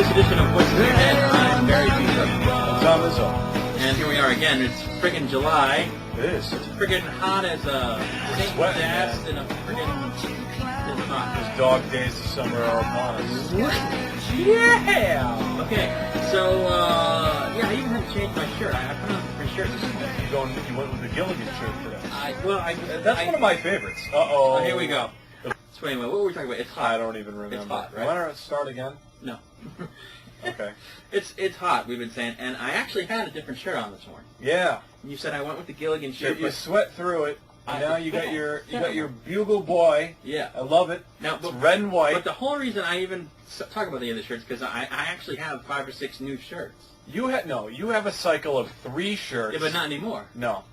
this edition of What's in Your Head. I'm Barry Hilton. Thomas. And here we are again. It's friggin' July. It is. It's friggin' hot as a Saint Sweating, ass man. in a friggin' it's hot. Those dog days of summer are upon us. Yeah! Okay, so, yeah, I even had to change my shirt. I put on my shirt this morning. You went with the Gilligan shirt today. That's I- one of my favorites. Uh-oh. Here we go. So anyway, what were we talking about? It's hot. I don't even remember. It's hot, right? Want to start again? No. Okay. It's hot, we've been saying, and I actually had a different shirt on this morning. Yeah. You said I went with the Gilligan shirt. You sweat through it. And now you got Yeah. your Bugle Boy. Yeah. I love it. Now, it's red and white. But the whole reason I even talk about the other shirts because I actually have 5 or 6 new shirts. You have a cycle of 3 shirts. Yeah, but not anymore. No.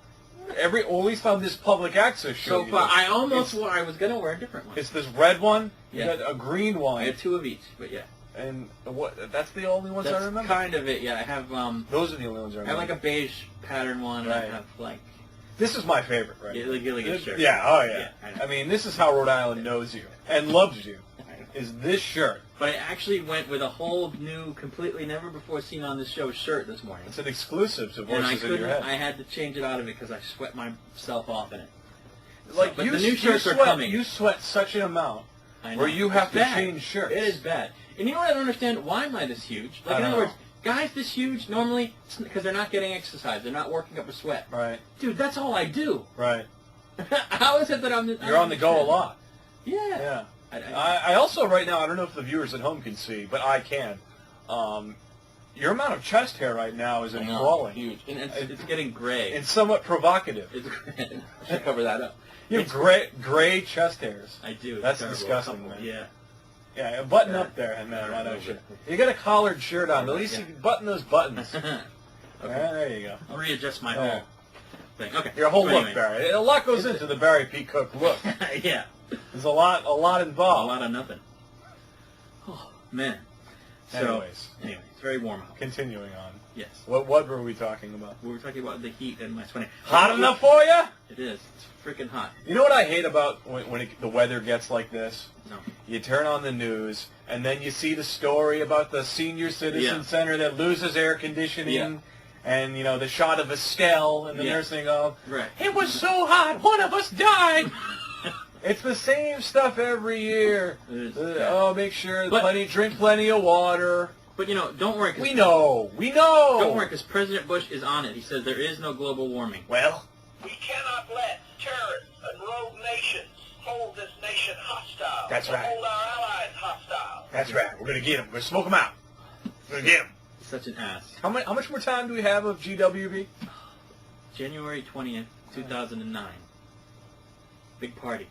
At least on this public access show. So far, I was going to wear a different one. It's this red one. Yeah. You got a green one. I have 2 of each, but yeah. And what? That's the only ones I That's remember. kind of it. Yeah, I have. Those are the only ones I I remember. have like a beige pattern one, and Right. I have like This is my favorite, right? the Gilligan shirt. Yeah, oh yeah. I know. I mean, this is how Rhode Island knows you and loves you. Is this shirt? But I actually went with a whole new, completely never before seen on this show shirt this morning. It's an exclusive to And I Voices in Your couldn't. Head. I had to change it out of it because I sweat myself off in it. Like but you, the new shirts you are sweat, coming. You sweat such an amount I know. where you have It's to bad. change shirts. It is bad. And you know what I don't understand? Why am I this huge? Like, I in don't other know. words, guys this huge, normally, because they're not getting exercise. They're not working up a sweat. Right. Dude, that's all I do. Right. How is it that I'm... You're on the go a lot. Yeah. Yeah. I also, right now, I don't know if the viewers at home can see, but I can. Your amount of chest hair right now is enthralling. Huge. And it's getting gray. And somewhat provocative. It's I should cover that up. You have gray chest hairs. I do. It's That's terrible. disgusting, man. Yeah. Yeah, button up there, man. Why don't you? You got a collared shirt on. At least you can button those buttons. Okay. There you go. I'll readjust my whole thing. Okay. Your whole So look, anyway. Barry. A lot goes into the Barry P. Cook look. Yeah. There's a lot A involved. lot of nothing. Oh, man. So, Anyways, it's very warm out. continuing on. Yes. What were we talking about? We were talking about the heat and my sweating. Hot enough for you? It is. It's freaking hot. You know what I hate about when the weather gets like this? No. You turn on the news, and then you see the story about the senior citizen Yeah. center that loses air conditioning, Yeah. and, the shot of Estelle and the Yeah. nursing home. Right. It was so hot, one of us died. It's the same stuff every year. It is. Make sure But- drink plenty of water. But, don't worry. We know. Don't worry, because President Bush is on it. He says there is no global warming. Well, We cannot let terrorists and rogue nations hold this nation hostile. That's right. Hold our allies hostile. that's right. We're going to get them. We're going to smoke them out. We're going to get them. Such an ass. How much more time do we have of GWB? January 20th, 2009. Big party.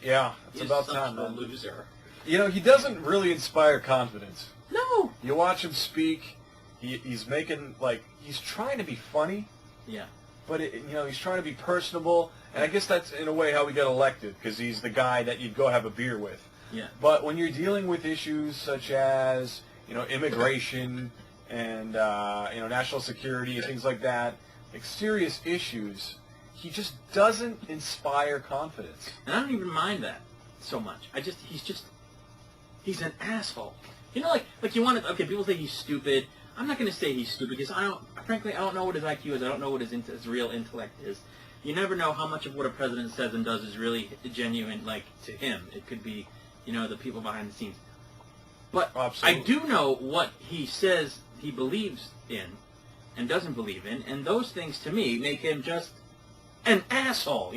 Yeah, it's He's about such time, a man. loser. He doesn't really inspire confidence. No. You watch him speak, he's making, he's trying to be funny, Yeah. but, he's trying to be personable, and I guess that's, in a way, how we got elected, because he's the guy that you'd go have a beer with. Yeah. But when you're dealing with issues such as, immigration and, national security and things like that, serious issues, he just doesn't inspire confidence. And I don't even mind that so much. He's an asshole. Like you want to, okay, people say he's stupid. I'm not going to say he's stupid because frankly, I don't know what his IQ is. I don't know what his real intellect is. You never know how much of what a president says and does is really genuine, to him. It could be, the people behind the scenes. But Absolutely. I do know what he says he believes in and doesn't believe in, and those things to me make him just an asshole.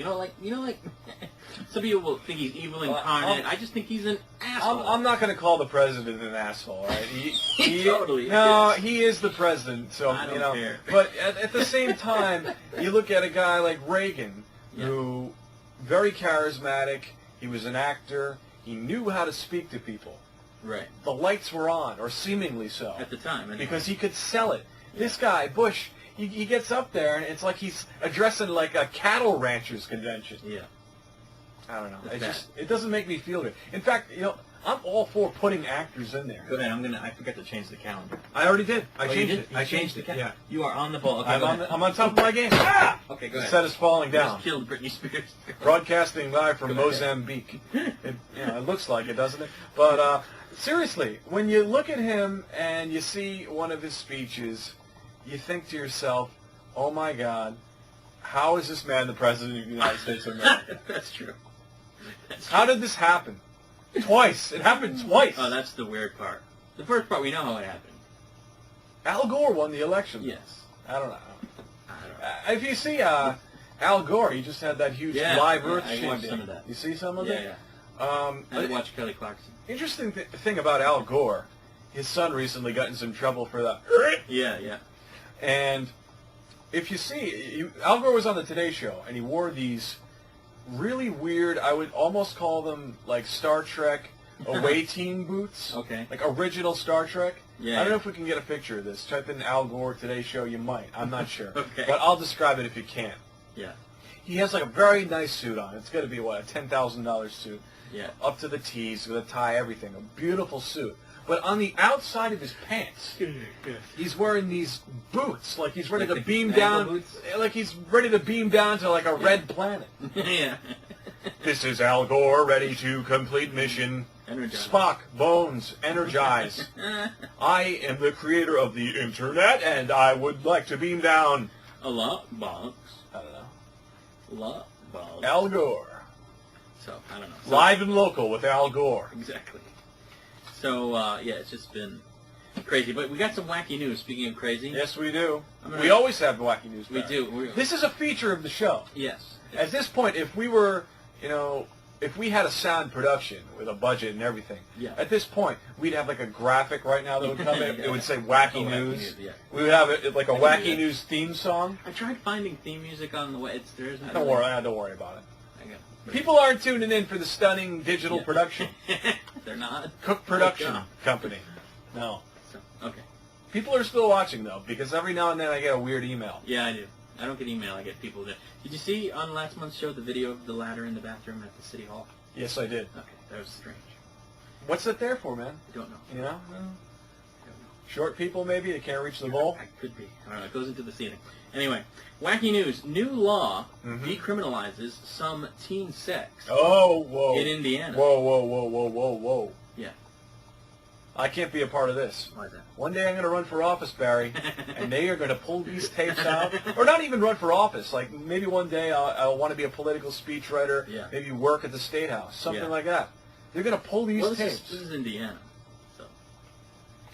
Some people will think he's evil incarnate. I just think he's an asshole. I'm not going to call the president an asshole, right? He totally No, is. he is the president, so I don't care. But at the same time, you look at a guy like Reagan, who very charismatic. He was an actor. He knew how to speak to people. Right. The lights were on, or seemingly so, At the time. Anyway. because he could sell it. This guy, Bush, he gets up there, and it's like he's addressing a cattle ranchers convention. Yeah. I don't know. It's It doesn't make me feel good. In fact, I'm all for putting actors in there. Go ahead. I forgot to change the calendar. I already did. I Oh, you changed did? it. You I changed it. calendar? Yeah. You are on the ball. Okay, I'm on top of my game. Ah! Okay, go The ahead. set is falling You down. just killed Britney Spears. Broadcasting live from Go ahead. Mozambique. It looks like it, doesn't it? But Seriously, when you look at him and you see one of his speeches, you think to yourself, oh my God, how is this man the President of the United States of America? That's true. How did this happen? Twice. It happened twice. Oh, that's the weird part. The first part, we know how it happened. Al Gore won the election. Yes. I don't know. I don't know. If you see Al Gore, he just had that huge live Earth I shindig. watched some of that. You see some of Yeah, it? yeah. I watched Kelly Clarkson. Interesting thing about Al Gore, his son recently got in some trouble for that. Yeah, yeah. And if you see, Al Gore was on the Today Show, and he wore these really weird, I would almost call them like Star Trek away team boots. Okay. Like original Star Trek. Yeah. I don't know if we can get a picture of this. Type in Al Gore Today Show, you might. I'm not sure. Okay. But I'll describe it if you can. Yeah. He has like a very nice suit on. It's got to be, what, a $10,000 suit. Yeah. Up to the T's, with a tie, everything. A beautiful suit. But on the outside of his pants, he's wearing these boots, like he's ready Like to the beam ankle down, boots? like he's ready to beam down to like a red planet. Yeah. This is Al Gore, ready to complete mission. Energize. Spock, Bones, energize. I am the creator of the internet, and I would like to beam down. A lot box. I don't know. Lot box. Al Gore. So, I don't know. So, Live and local with Al Gore. Exactly. So, yeah, it's just been crazy. But we got some wacky news, speaking of crazy. Yes, we do. gonna- We always have wacky news. We Barry. do. This is a feature of the show. Yes. At this point, if we were, if we had a sound production with a budget and everything, Yeah. at this point, we'd have like a graphic right now that would come in. Yeah. It would say Oh, wacky wacky news. news, yeah. We would have like a I can do wacky that. news theme song. I tried finding theme music on the way. There isn't. Don't worry about it. I got People aren't tuning in for the stunning digital Yeah. production. They're not. Cook Production Yeah. Company. No. So, okay. People are still watching, though, because every now and then I get a weird email. Yeah, I do. I don't get email. I get people that. Did you see on last month's show the video of the ladder in the bathroom at the city hall? Yes, I did. Okay, that was strange. What's it there for, man? I don't know. You know? I don't know. Short people, maybe? They can't reach the bowl? I could be. I don't know. It goes into the ceiling. Anyway, wacky news. New law Mhm. decriminalizes some teen sex Oh, whoa. in Indiana. Whoa. Yeah. I can't be a part of this. Why is that? One day I'm going to run for office, Barry, and they are going to pull these tapes out. Or not even run for office. Like, maybe one day I'll want to be a political speechwriter, Yeah. maybe work at the State House, something Yeah. like that. They're going to pull these Well, tapes. this is Indiana. So.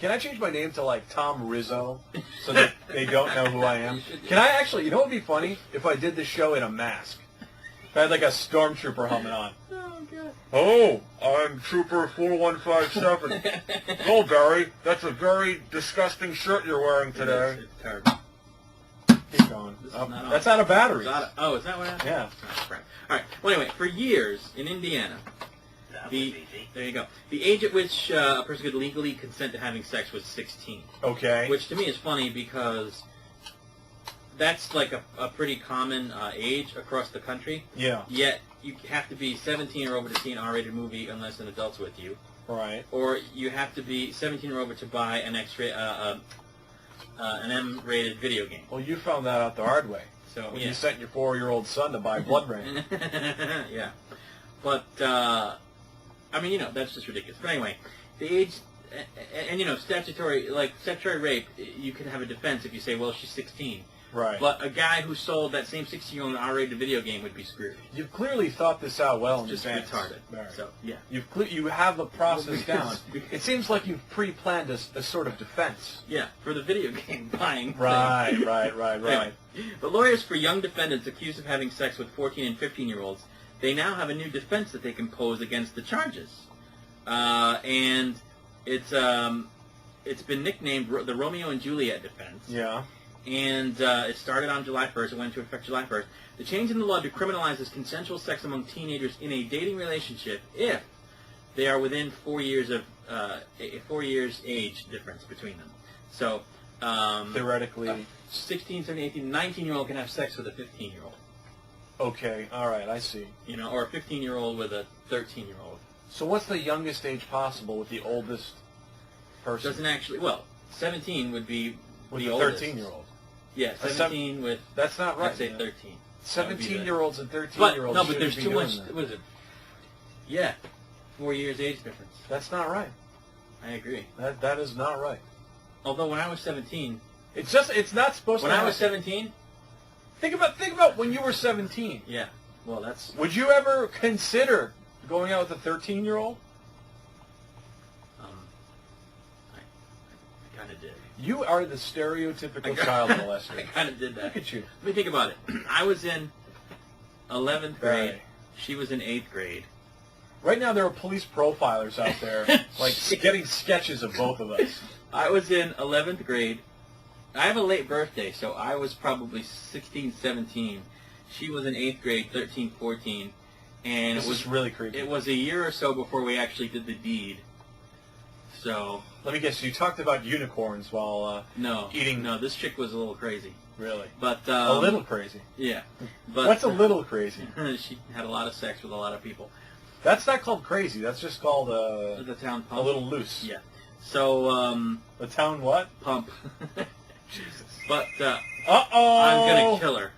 Can I change my name to, like, Tom Rizzo so that they don't know who I am? You should do Can I actually, you know what would be funny? If I did this show in a mask. If I had, like, a stormtrooper helmet on. Oh, God. Oh, I'm Trooper 4157. Oh, Barry, that's a very disgusting shirt you're wearing today. It's terrible. Keep going. This is Oh, not on. that's out of batteries. Oh, is that what happened? Yeah. Oh, crap. All right. Well, anyway, for years in Indiana, That was the easy. there you go. The age at which a person could legally consent to having sex was 16, Okay. which to me is funny because that's like a pretty common age across the country. Yeah. Yet you have to be 17 or over to see an R-rated movie unless an adult's with you, Right. or you have to be 17 or over to buy an an M-rated video game. Well, you found that out the hard way. So When yeah. you sent your 4-year-old son to buy Blood Rain. Yeah. But, I mean, that's just ridiculous. But anyway, the age, and statutory rape, you can have a defense if you say, well, she's 16. Right. But a guy who sold that same 16-year-old an R-rated video game would be screwed. You've clearly thought this out well in Just advance. retarded. Barry. So, yeah. You have the process Well, down. because- It seems like you've pre-planned a sort of defense. Yeah, for the video game buying thing. Right. Anyway, but lawyers for young defendants accused of having sex with 14 and 15-year-olds, they now have a new defense that they can pose against the charges. And it's been nicknamed the Romeo and Juliet defense. Yeah. And it started on July 1st. It went into effect July 1st. The change in the law decriminalizes consensual sex among teenagers in a dating relationship if they are within 4 years of 4 years age difference between them. So Theoretically. 16, 17, 18, 19-year-old can have sex with a 15-year-old. Okay. All right. I see. Or a 15-year-old with a 13-year-old. So what's the youngest age possible with the oldest person? Doesn't actually. Well, 17 would be with the the oldest. 13-year-old. Yeah, 17 with. That's not right. I'd say man. 13. 17-year-olds and But 13-year-olds. no, but there's shouldn't too be much. doing that. What is it? Yeah, 4 years age difference. That's not right. I agree. That is not right. Although when I was 17, It's not supposed when to I was happen. 17, Think about when you were 17. yeah. Well, that's Would you ever consider going out with a 13-year-old? I kind of did. You are the stereotypical child molester. I kind of did that. Look at you. Let me think about it. I was in 11th grade. Right. She was in 8th grade. Right now, there are police profilers out there, like getting sketches of both of us. I was in 11th grade. I have a late birthday, so I was probably 16, 17. She was in 8th grade, 13, 14. And This is really creepy. It was a year or so before we actually did the deed. So Let me guess. You talked about unicorns while eating. No, this chick was a little crazy. Really? But A little crazy. Yeah. But What's a little crazy? She had a lot of sex with a lot of people. That's not called crazy. That's just called The town a pump. little loose. Yeah. So The town what? pump. Jesus. But Uh-oh! I'm gonna kill her.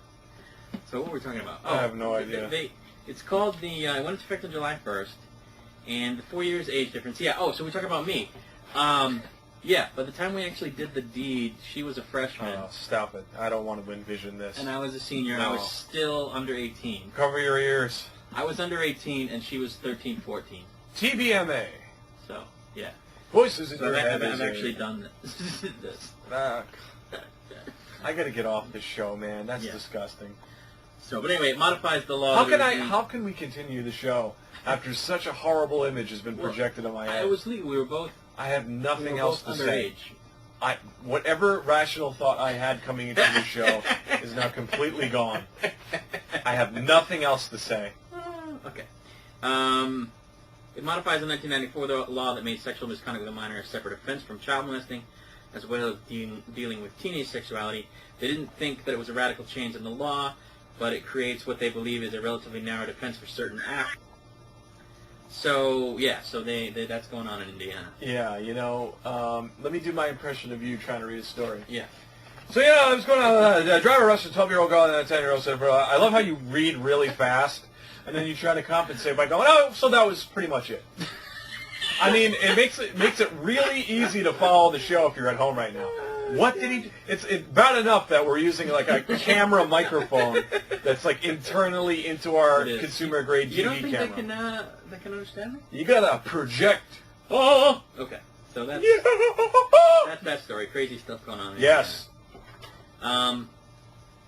So what were we talking about? I have no idea. It's called the. It went into effect on July 1st, and the 4 years age difference. Yeah. Oh, so we're talking about me. Yeah. By the time we actually did the deed, she was a freshman, Oh, stop it. I don't want to envision this. and I was a senior, and I No. was still under 18. Cover your ears. I was under 18, and she was 13, 14. TBMA. So yeah. Voices in So your head. I've is actually a- done this. Ah, I gotta get off this show, man. That's Yeah. disgusting. So, but anyway, it modifies the law. How can we continue the show after such a horrible image has been projected on my head? It was legal. We were both. I have We nothing were else both to say. underage. Whatever rational thought I had coming into this show is now completely gone. I have nothing else to say. Okay. It modifies the 1994 law that made sexual misconduct with a minor a separate offense from child molesting, as well as dealing with teenage sexuality. They didn't think that it was a radical change in the law, but it creates what they believe is a relatively narrow defense for certain acts. So, yeah, so that's going on in Indiana. Yeah, let me do my impression of you trying to read a story. Yeah. So, I was going to drive a Russian 12-year-old girl and a 10-year-old said, I love how you read really fast, and then you try to compensate by going, oh, so that was pretty much it. I mean, it makes it really easy to follow the show if you're at home right now. What did he? It's bad enough that we're using like a camera microphone that's like internally into our consumer grade TV You don't think camera. they can understand me? You gotta project. Oh. Okay. So that's that story. Crazy stuff going on. Yes.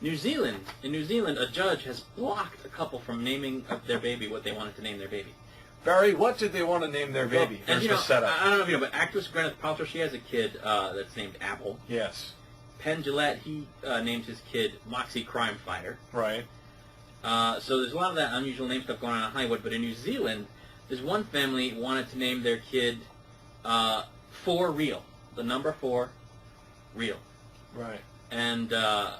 New Zealand. In New Zealand, a judge has blocked a couple from naming their baby what they wanted to name their baby. Barry, what did they want to name their baby? And Here's the setup. I don't know if you know, but actress Gwyneth Paltrow, she has a kid that's named Apple. Yes. Penn Jillette, he named his kid Moxie Crime Fighter. Right. So there's a lot of that unusual name stuff going on in Hollywood. But in New Zealand, there's one family wanted to name their kid 4 Real. The number 4, Real. Right. And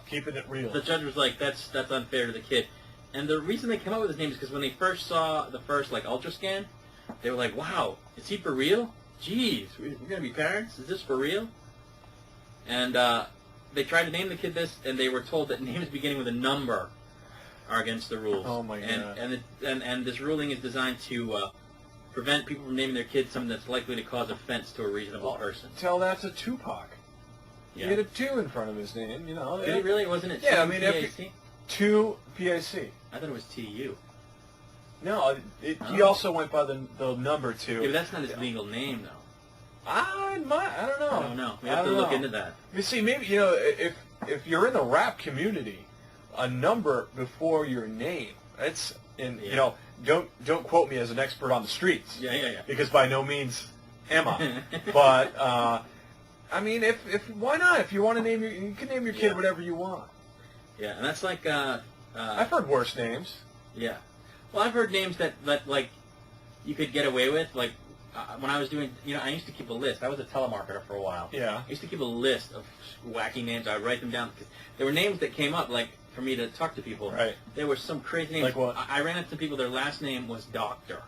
keeping it real. the judge was like, that's unfair to the kid. And the reason they came up with his name is because when they first saw the first ultra scan, they were like, wow, is he for real? Jeez, we're going to be parents? Is this for real? And they tried to name the kid this, and they were told that names beginning with a number are against the rules. Oh, my God. And this ruling is designed to prevent people from naming their kid something that's likely to cause offense to a reasonable person. Tell that to Tupac. Yeah. He had a 2 in front of his name, Did it really? Wasn't it Yeah, I mean, T-U-P-A-C? 2 PAC. I thought it was T-U. No, he also went by the number 2. Yeah, but that's not his legal name, though. I don't know. I don't know. We have to look into that. You see, maybe if you're in the rap community, a number before your name. Don't quote me as an expert on the streets. Yeah. Because by no means am I. But I mean, if why not? If you want to name you can name your kid whatever you want. Yeah, and that's like I've heard worse names. Yeah. Well, I've heard names that you could get away with. Like when I was doing, I used to keep a list. I was a telemarketer for a while. Yeah. I used to keep a list of wacky names. I'd write them down because there were names that came up for me to talk to people. Right. There were some crazy names. Like what? I ran into people. Their last name was Doctor.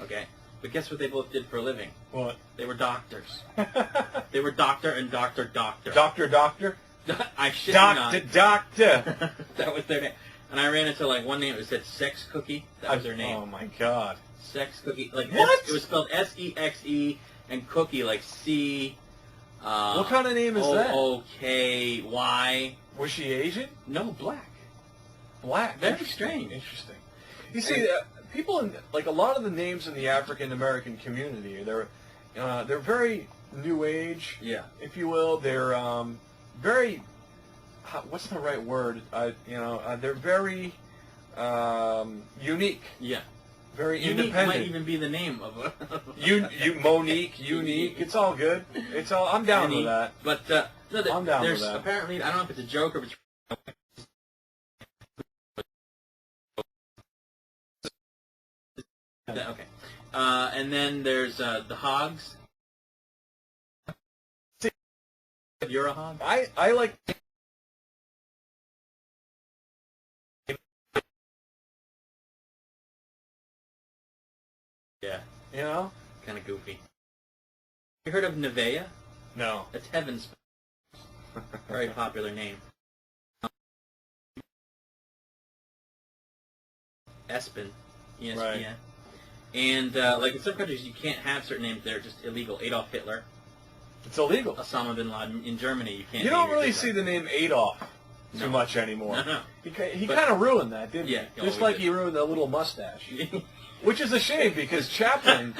Okay. But guess what they both did for a living? What? They were doctors. They were doctor and doctor. Doctor? I shit you not. Doctor. That was their name. And I ran into one name that said Sex Cookie. That was their name. Oh my God. Sex Cookie. What? It was spelled SEXE, and Cookie like C. What kind of name is that? O-O-K-Y. Was she Asian? No, black. Black. Very Interesting. strange. Interesting. You see, people in like a lot of the names in the African American community, they're very new age, Yeah. if you will. They're very. What's the right word? They're very unique. Yeah. Very Unique independent. might even be the name of a... Monique, unique. It's all good. It's all. I'm down with that. But no, I'm down there's with that. apparently, I don't know if it's a joke or if it's... Okay. And then there's the Hogs. You're a hog? I like. Yeah. You know? Kind of goofy. You heard of Nevea? No. That's Heaven's very popular name. Espen. ESPN. Right. And like in some countries you can't have certain names that are just illegal. Adolf Hitler, It's illegal. Osama bin Laden. In Germany you can't. You name don't your really kid see like the name Adolf too No. much anymore. No. He But- kind of ruined that, didn't Yeah, he? he Just always like did. he ruined the little mustache. Which is a shame because Chaplin,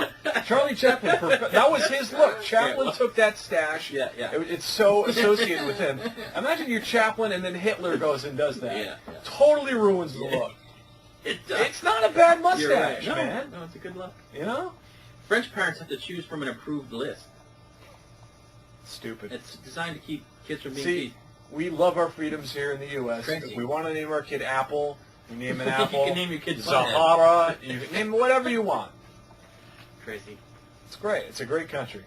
Charlie Chaplin, that was his look. Chaplin took that stash. Yeah, yeah. It's so associated with him. Imagine you're Chaplin and then Hitler goes and does that. Yeah. Totally ruins the look. It does. It's not a bad You're right. mustache, No, man. no, it's a good look. You know? French parents have to choose from an approved list. Stupid. It's designed to keep kids from being See, teased. we love our freedoms here in the U.S. Crazy. If we want to name our kid Apple, we name an You Apple. can name your kid Butthead. Zahara. You can name whatever you want. Crazy. It's great. It's a great country.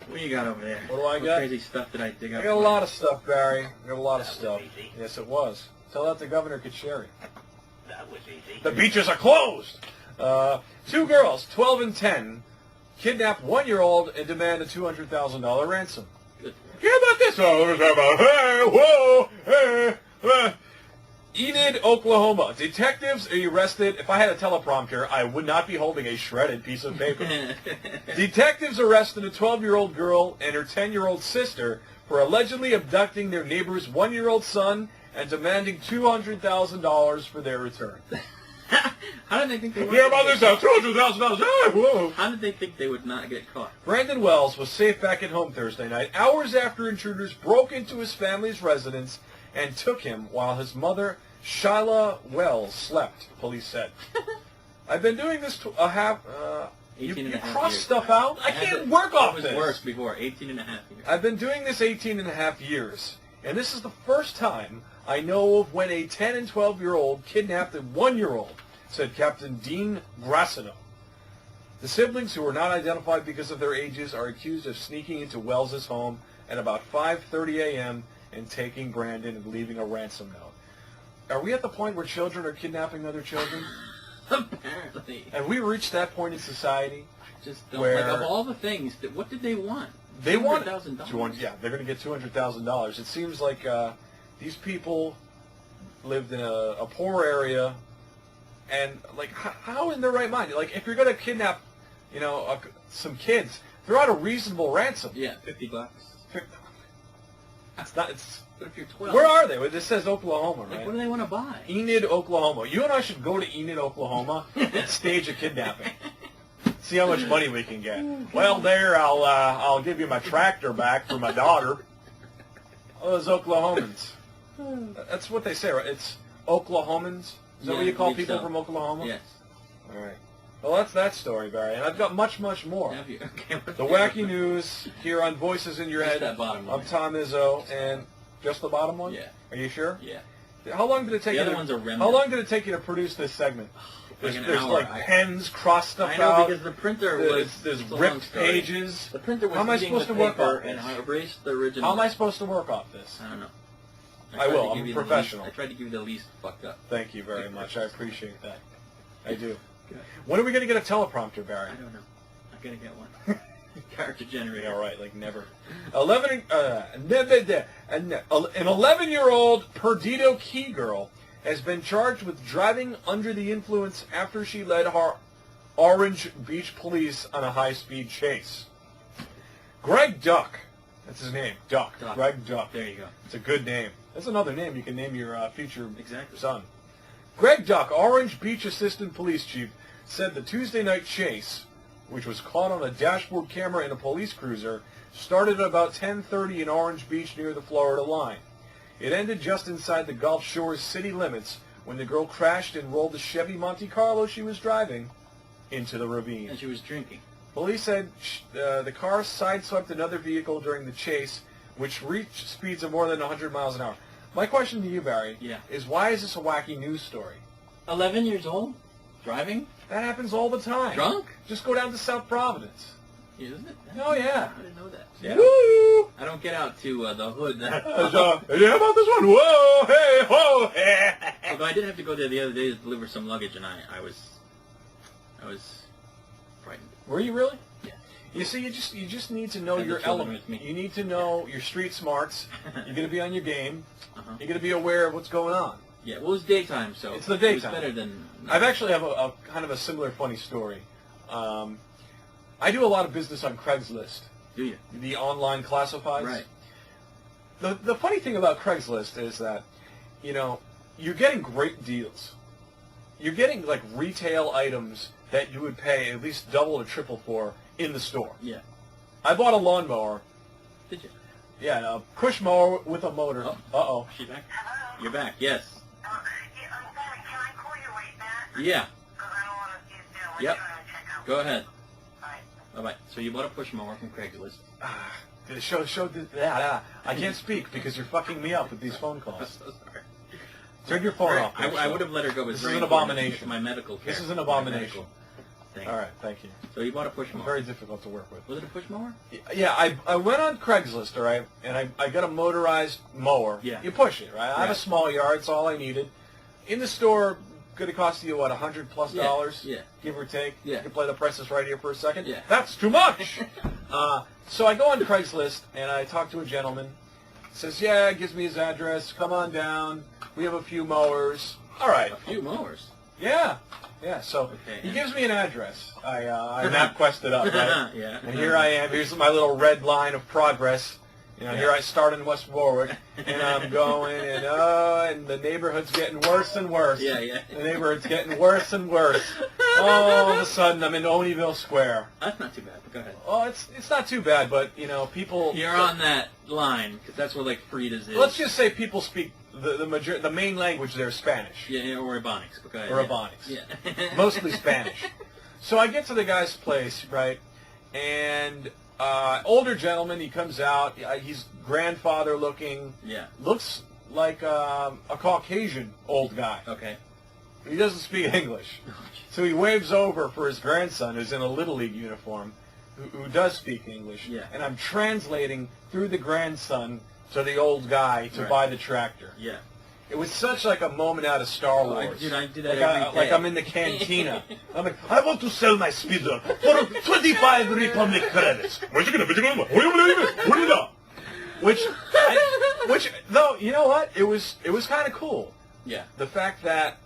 What you got over there? What do I What got? crazy stuff did I dig up? I got a lot of stuff, Barry. I got a lot of That was stuff. easy. Yes, it was. Tell that to Governor Kacheri. That was easy. The beaches are closed. 2 girls, 12 and 10, kidnap 1-year-old and demand a $200,000 ransom. Good. Hear about this? Hey, whoa, hey. Enid, Oklahoma. Detectives are arrested. If I had a teleprompter, I would not be holding a shredded piece of paper. Detectives arrested a 12-year-old girl and her 10-year-old sister for allegedly abducting their neighbor's 1-year-old son and demanding $200,000 for their return. How did they think they would? Hear about this? $200,000. Hey, whoa. How did they think they would not get caught? Brandon Wells was safe back at home Thursday night, hours after intruders broke into his family's residence and took him while his mother, Shyla Wells, slept, police said. I've been doing this you 18 and a half cross years. stuff out? I can't work off It this. was worse before. 18 and a half years. I've been doing this 18 and a half years, and this is the first time I know of when a 10 and 12-year-old kidnapped a 1-year-old, said Captain Dean Grassino. The siblings, who were not identified because of their ages, are accused of sneaking into Wells's home at about 5:30 a.m. and taking Brandon and leaving a ransom note. Are we at the point where children are kidnapping other children? Apparently. Have we reached that point in society? Just don't, Where- like, of all the things, what did they want? They want $200,000. Yeah, they're going to get $200,000. It seems like these people lived in a poor area, and like how in their right mind? Like if you're going to kidnap, some kids, throw out a reasonable ransom. Yeah, $50. It's not. It's But if you're 12, where are they? Well, this says Oklahoma, like, right? what do they want to buy? Enid, Oklahoma. You and I should go to Enid, Oklahoma, and stage a kidnapping. See how much money we can get. Well, there, I'll give you my tractor back for my daughter. Oh, those Oklahomans. That's what they say, right? It's Oklahomans. Is that Yeah, what you call I believe people so. from Oklahoma? Yes. All right. Well, that's that story, Barry. And I've got much, much more. Have you? Okay. The wacky news here on Voices in Your Just Head. that bottom one. I'm Tom Izzo, and just the bottom one. Yeah. Are you sure? Yeah. How long did it take The you? other one's a remnant. How long did it take you to produce this segment? Like an There's hour. like pens crossed stuff I know out. because the printer There's, was there's it's a long ripped story. pages. The printer was How am I eating supposed the to work paper off and this? I erased the original. How am I supposed to work off this? I don't know. I tried will. to I'm give a you the professional. least- I tried to give you the least fucked up. Thank you very much. I appreciate that. I do. Good. When are we going to get a teleprompter, Barry? I don't know. I'm gonna get one. Character generator. Yeah, right. Like never. An 11-year-old Perdido Key girl has been charged with driving under the influence after she led Orange Beach police on a high-speed chase. Greg Duck. That's his name. Duck. Duck. Greg Duck. There you go. It's a good name. That's another name you can name your future Exactly. son. Greg Duck, Orange Beach Assistant Police Chief, said the Tuesday night chase, which was caught on a dashboard camera in a police cruiser, started at about 10:30 in Orange Beach near the Florida line. It ended just inside the Gulf Shores city limits when the girl crashed and rolled the Chevy Monte Carlo she was driving into the ravine. And she was drinking. Police said the car sideswept another vehicle during the chase, which reached speeds of more than 100 miles an hour. My question to you, Barry, is why is this a wacky news story? 11 years old? Driving? That happens all the time. Drunk? Just go down to South Providence. Isn't it? Oh, yeah. I didn't know that. Yeah. Woo! I don't get out to the hood. Yeah, about this one. Whoa, hey, whoa, hey. Although I did have to go there the other day to deliver some luggage, and I was frightened. Were you really? Yeah. You see, you just need to know Had the your children element. with me. You need to know your street smarts. You're going to be on your game. Uh-huh. You're going to be aware of what's going on. Yeah, well, it was daytime, so It's the daytime. it was better than... I've actually have a kind of a similar funny story. I do a lot of business on Craigslist, Do you? the online classifieds. Right. The funny thing about Craigslist is that, you know, you're getting great deals. You're getting, like, retail items that you would pay at least double or triple for in the store. Yeah. I bought a lawnmower. Did you? Yeah, a push mower with a motor. Oh. Uh-oh. Is she back? Hello? You're back, yes. Yeah, I'm sorry, can I call you right back? Yeah. Because I don't want to, let Yep. you know to check out. Go ahead. Alright. Bye-bye. So you bought a push mower from Craigslist. I can't speak because you're fucking me up with these phone I'm calls. so sorry. Turn your phone off. I would have let her go. But This it's very is an important abomination. for my medical care. This is an My abomination. medical thing. All right, thank you. So you bought a push mower. Very difficult to work with. Was it a push mower? Yeah, I went on Craigslist, all right, and I got a motorized mower. Yeah. You push it, right? I have a Right. small yard, it's all I needed. In the store, could it cost you, what, $100+ dollars? Yeah. Give or take? Yeah. You can play the prices right here for a second? Yeah. That's too much! So I go on Craigslist, and I talk to a gentleman. Says, yeah, gives me his address. Come on down. We have a few mowers. All right. A few mowers. Yeah. Yeah, so Okay. he gives me an address. I MapQuest it up, right? Yeah. And here I am. Here's my little red line of progress. You know, Yeah. here I start in West Warwick, and I'm going, and the neighborhood's getting worse and worse. Yeah, yeah. The neighborhood's getting worse and worse. All of a sudden, I'm in Oneyville Square. That's not too bad. But go ahead. Oh, it's not too bad, but, you know, people... You're on that line because that's where like Frida's is. Let's just say people speak the main language there is Spanish. Yeah, or Ebonics. But go ahead. Or yeah. Ebonics. Yeah. Mostly Spanish. So I get to the guy's place, right, and older gentleman, he comes out, he's grandfather looking, Yeah. looks like a Caucasian old guy. Okay. He doesn't speak English. So he waves over for his grandson, who's in a Little League uniform, who does speak English. Yeah. And I'm translating through the grandson to the old guy to Right. buy the tractor. Yeah. It was such like a moment out of Star Wars. Dude, I do that Like, every day. like I'm in the cantina. I'm like, I want to sell my speeder for 25 Republic credits. Which, though, you know what? It was kind of cool. Yeah. The fact that,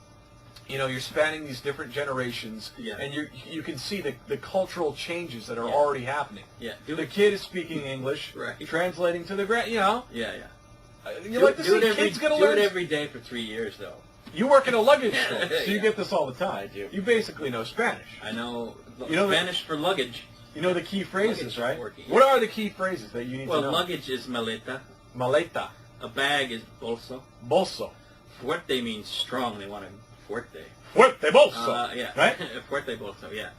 you know, you're spanning these different generations, Yeah. and you can see the cultural changes that are Yeah. already happening. Yeah. The kid is speaking English, Right. translating to the grand. You know, Yeah, yeah. you like to see kids gonna learn. Do it every day for 3 years, though. You work in a luggage store, so you Yeah. get this all the time. I do. You basically know Spanish. I know, You know Spanish for luggage. You know the key phrases, Luggage right? working, yeah. What are the key phrases that you need Well, to know? luggage is maleta. Maleta, A bag is bolso. bolso, Fuerte means strong. They want a fuerte. fuerte bolso, Yeah. right? Fuerte bolso, yeah.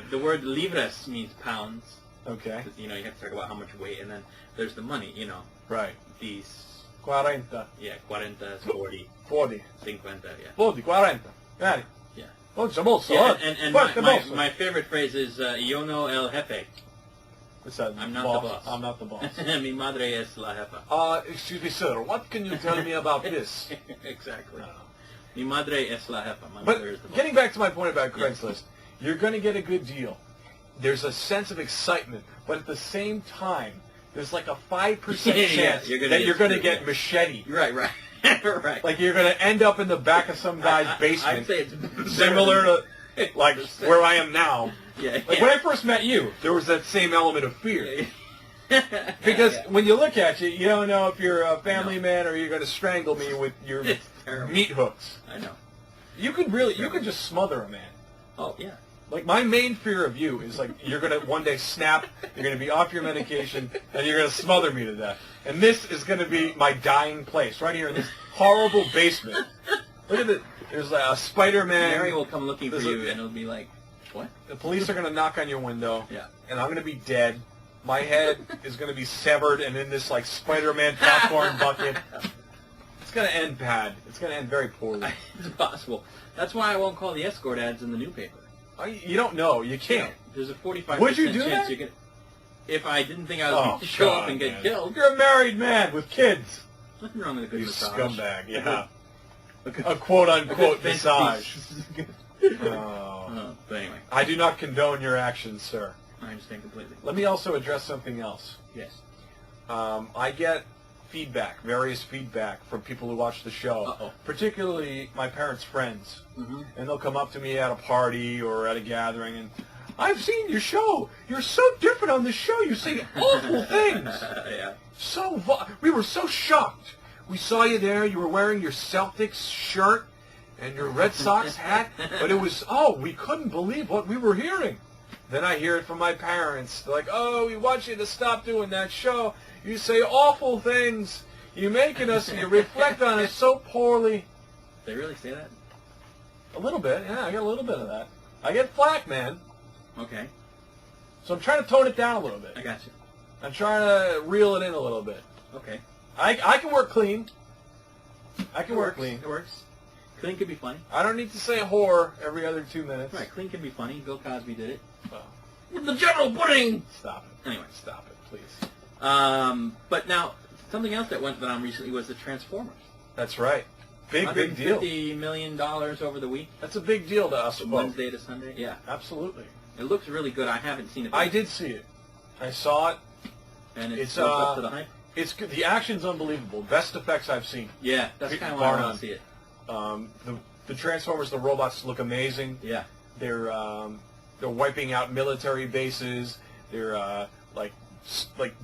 The word libras means pounds. Okay, 'Cause, you know, you have to talk about how much weight. And then there's the money, you know. right. These, 40, yeah, 40 is 40. 40, 50, yeah. 40, 40. Got it. Yeah. Bolso, bolso. Yeah, huh? and Fuerte bolso. my favorite phrase is, yo no el jefe. What's that? I'm not the boss. I'm not the boss. Mi madre es la jefa. Excuse me, sir. What can you tell me about this? Exactly. No. Mi madre es la jefa. My But mother is the boss. getting back to my point about Yeah. Craigslist, you're going to get a good deal. There's a sense of excitement, but at the same time, there's like a 5% Yeah, chance you're gonna that get you're going to screwed, get yeah. machete. Right, right. Right. Like you're going to end up in the back of some guy's I'd basement, say it's similar to like where I am now. Yeah. Like when I first met you, there was that same element of fear. Because Yeah. when you look at you, you don't know if you're a family man or you're going to strangle me with your It's terrible. meat hooks. I know. You could just smother a man. Oh yeah. Like, my main fear of you is, like, you're going to one day snap, you're going to be off your medication, and you're going to smother me to death. And this is going to be my dying place, right here in this horrible basement. Look at it. There's a Spider-Man. Mary will come looking for There's you, a- and it'll be like, what? The police are going to knock on your window. Yeah. And I'm going to be dead. My head is going to be severed and in this, like, Spider-Man popcorn bucket. It's going to end bad. It's going to end very poorly. It's possible. That's why I won't call the escort ads in the new paper. You don't know. You can't. There's a 45% Would you do chance that? you're gonna. If I didn't think I was going to show up and get man. killed, You're a married man with kids. nothing wrong with a good You massage. scumbag. Yeah. A good, A quote-unquote fence massage. piece. Oh. Oh, but anyway, I do not condone your actions, sir. I understand completely. Let me also address something else. Yes. I get various feedback from people who watch the show, Uh-oh. particularly my parents' friends. Mm-hmm. And they'll come up to me at a party or at a gathering and, I've seen your show. You're so different on the show. You say awful things. Yeah. We were so shocked. We saw you there. You were wearing your Celtics shirt and your Red Sox hat. But it was, we couldn't believe what we were hearing. Then I hear it from my parents. They're like, we want you to stop doing that show. You say awful things. You reflect on us so poorly. They really say that? A little bit, yeah. I get a little bit of that. I get flack, man. Okay. So I'm trying to tone it down a little bit. I got you. I'm trying to reel it in a little bit. Okay. I can work clean. I can It work works. clean. It works. Clean could be funny. I don't need to say whore every other 2 minutes. Right, clean can be funny. Bill Cosby did it. Well, With the general pudding! stop it. Anyway. Stop it, please. But now, something else that went on recently was the Transformers. That's right. Big deal. $150 million over the week. That's a big deal to us both. Wednesday to Sunday. Yeah. Absolutely. It looks really good. I haven't seen it. I yet. did see it. I saw it. And It's, it's up to the hype. It's good. The action's unbelievable. Best effects I've seen. Yeah, that's kind of why bar I none. want to see it. The Transformers, the robots look amazing. Yeah. They're wiping out military bases. They're like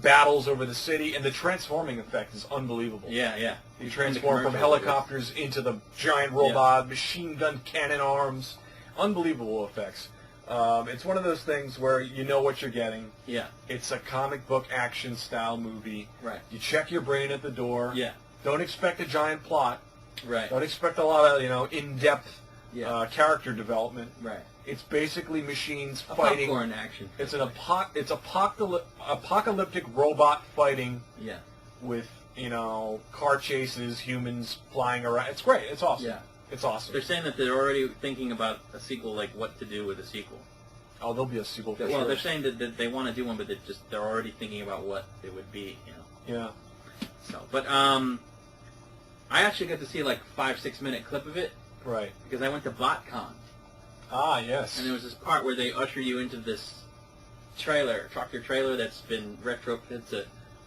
battles over the city, and the transforming effect is unbelievable. Yeah, yeah. You In the transform from commercial, helicopters into the giant robot, machine gun cannon arms. Unbelievable effects. It's one of those things where you know what you're getting. Yeah. It's a comic book action style movie. Right. You check your brain at the door. Yeah. Don't expect a giant plot. Right. Don't expect a lot of in-depth Yeah. character development. Right. It's basically machines A fighting. popcorn action. It's apocalyptic robot fighting Yeah. with car chases, humans flying around. It's great. It's awesome. Yeah. It's awesome. They're saying that they're already thinking about a sequel, like what to do with a sequel. Oh, there'll be a sequel for Well, sure. they're saying that they want to do one, but they're already thinking about what it would be. Yeah. So, but I actually got to see like 5-6 minute clip of it Right. because I went to BotCon. Ah, yes. And there was this part where they usher you into this tractor trailer that's been retrofitted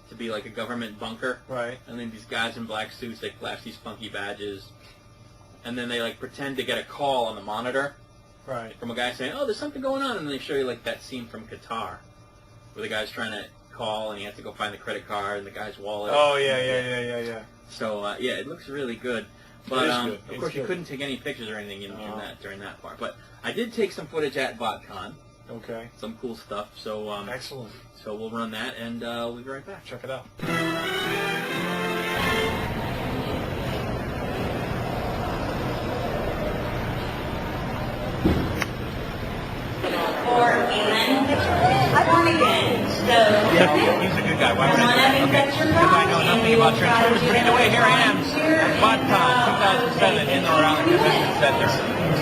to be like a government bunker. Right. And then these guys in black suits, they flash these funky badges. And then they like pretend to get a call on the monitor Right. from a guy saying, oh, there's something going on. And then they show you like that scene from Qatar where the guy's trying to call and he has to go find the credit card and the guy's wallet. Oh, yeah. So, yeah, it looks really good. But, It is good. of It's course, you good. couldn't take any pictures or anything Oh. during that part. But I did take some footage at BotCon, Okay. some cool stuff. So, Excellent. so we'll run that, and we'll be right back. Check it out. For a line picture. I want again. So He's a good guy. Why would I do that? Okay, because I know nothing about Transformers. But anyway, here I am at BotCon 2007 in or around the convention center.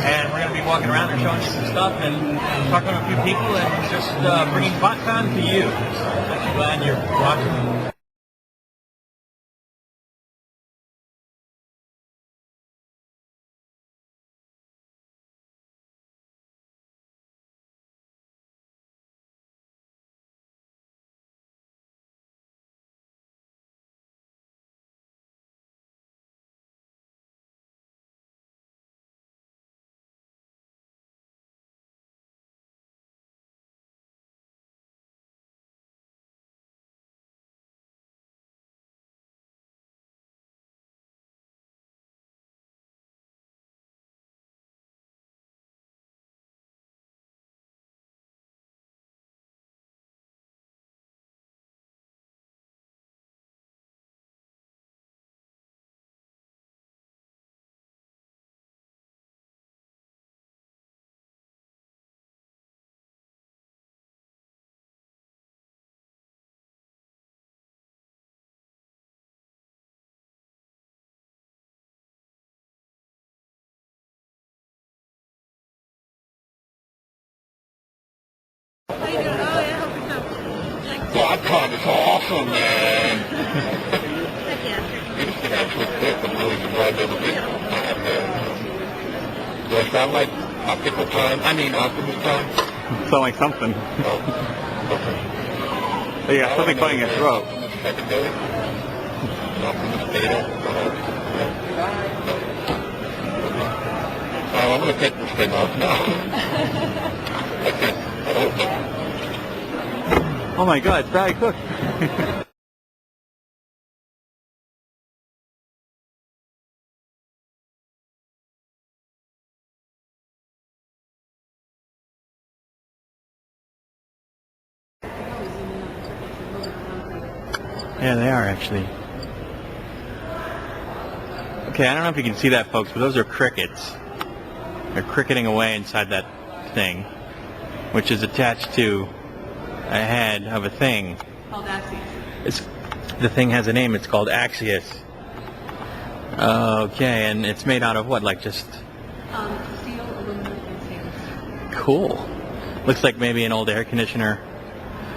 And we're going to be walking around and showing you some stuff and talking to a few people and just bringing BotCon to you. I'm glad you're watching. Quadcon is awesome, man. Do I sound like Optical Time? I mean Optimus Time? Sound like something. Oh, you got something funny in your throat. Optimus Beta. Oh, I'm going to take this thing off now. Oh my God, it's Barry Cook. Yeah, they are actually. Okay, I don't know if you can see that, folks, but those are crickets. They're cricketing away inside that thing, which is attached to a head of a thing. Called Axios. The thing has a name. It's called Axios. Okay, and it's made out of what? Like just Steel, aluminum, and stainless. cool. Looks like maybe an old air conditioner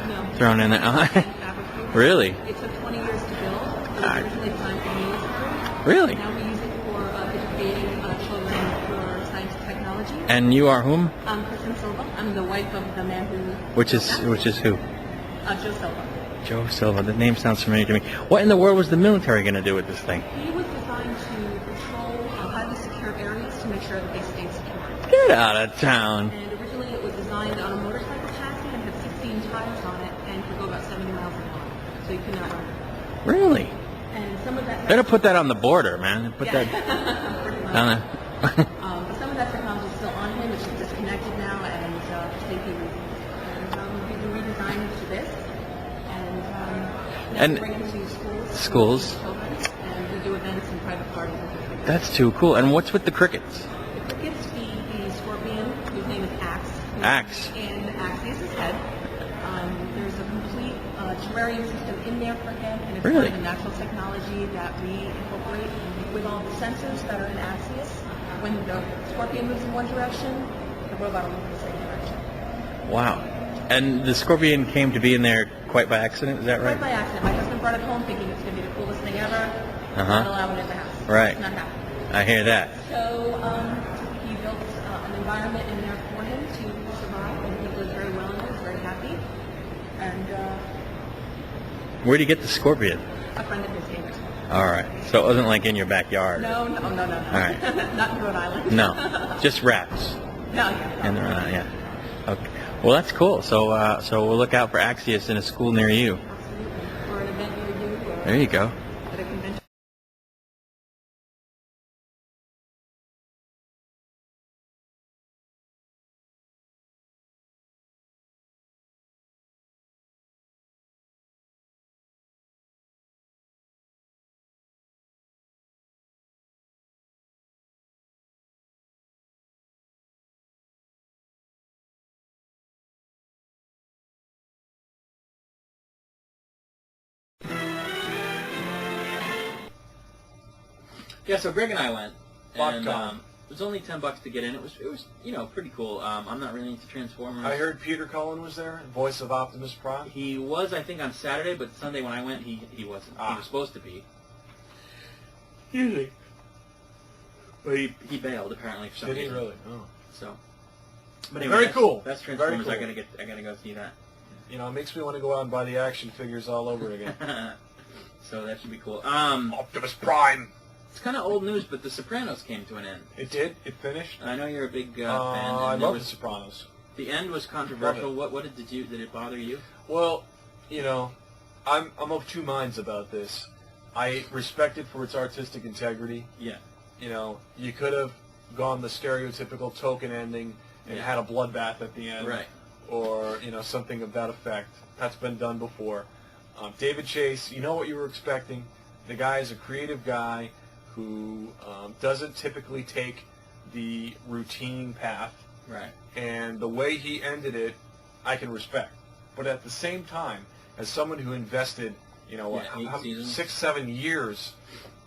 No. thrown in there. Fabricated. Really? It took 20 years to build. It was originally designed for military. Really? Now we use it for educating children for science and technology. And you are whom? Kristen Silva. I'm the wife of the man who... Which is who? Joe Silva. Joe Silva. The name sounds familiar to me. What in the world was the military going to do with this thing? He was designed to patrol highly secure areas to make sure that they stayed secure. Get out of town. And originally it was designed on a motorcycle chassis and had 16 tires on it and could go about 70 miles an hour. So you could not run it. Really? And some of that... Better put that on the border, man. Put that Pretty much. down there. Some of that technology is still on him, which is disconnected now, and for safety reasons. And we've been redesigning to this, and now And we bring it to schools. children, and we do events and private parties and things like that. That's too cool. And what's with the crickets? The crickets feed the scorpion, whose name is Axe. Axe. And Axios' head. There's a complete terrarium system in there for him, and it's Really? part of the natural technology that we incorporate with all the sensors that are in Axios. When the scorpion moves in one direction, the robot will move in the same direction. Wow. And the scorpion came to be in there quite by accident, is that Right right? by accident. My husband brought it home thinking it's going to be the coolest thing ever. Uh-huh. Not allowed it in the house. Right. It's not happening. I hear that. So he built an environment in there for him to survive, and he lives very well in it. He's very happy. And Where'd you get the scorpion? a friend of his gave it. All right. So it wasn't like in your backyard. No. All right. Not in Rhode Island. No. Just rats. No, yeah. And yeah. Okay. Well, that's cool. So so we'll look out for Axios in a school near you. Absolutely. Or an event near you. Or There you go. at a convention. Yeah, so Greg and I went, and Quadcon. it was only $10 to get in. It was pretty cool. I'm not really into Transformers. I heard Peter Cullen was there, voice of Optimus Prime. He was, I think, on Saturday, but Sunday when I went, he wasn't. Ah. He was supposed to be. Usually. But he bailed apparently for some Did he reason. really? Oh. So. But anyway, Very that's, cool. That's Very Transformers. cool. I gotta go see that. You know, it makes me want to go out and buy the action figures all over again. So that should be cool. Optimus Prime. It's kind of old news, but The Sopranos came to an end. It did. It finished. I know you're a big fan. I and there love The was- Sopranos. The end was controversial. Love What did it bother you? Well, you know, I'm of two minds about this. I respect it for its artistic integrity. Yeah. You know, you could have gone the stereotypical token ending and Yeah. had a bloodbath at the end. Right. Or, you know, something of that effect. That's been done before. David Chase, you know what you were expecting. The guy is a creative guy who doesn't typically take the routine path. Right. And the way he ended it, I can respect. But at the same time, as someone who invested, you know, Yeah, 8 seasons. 6-7 years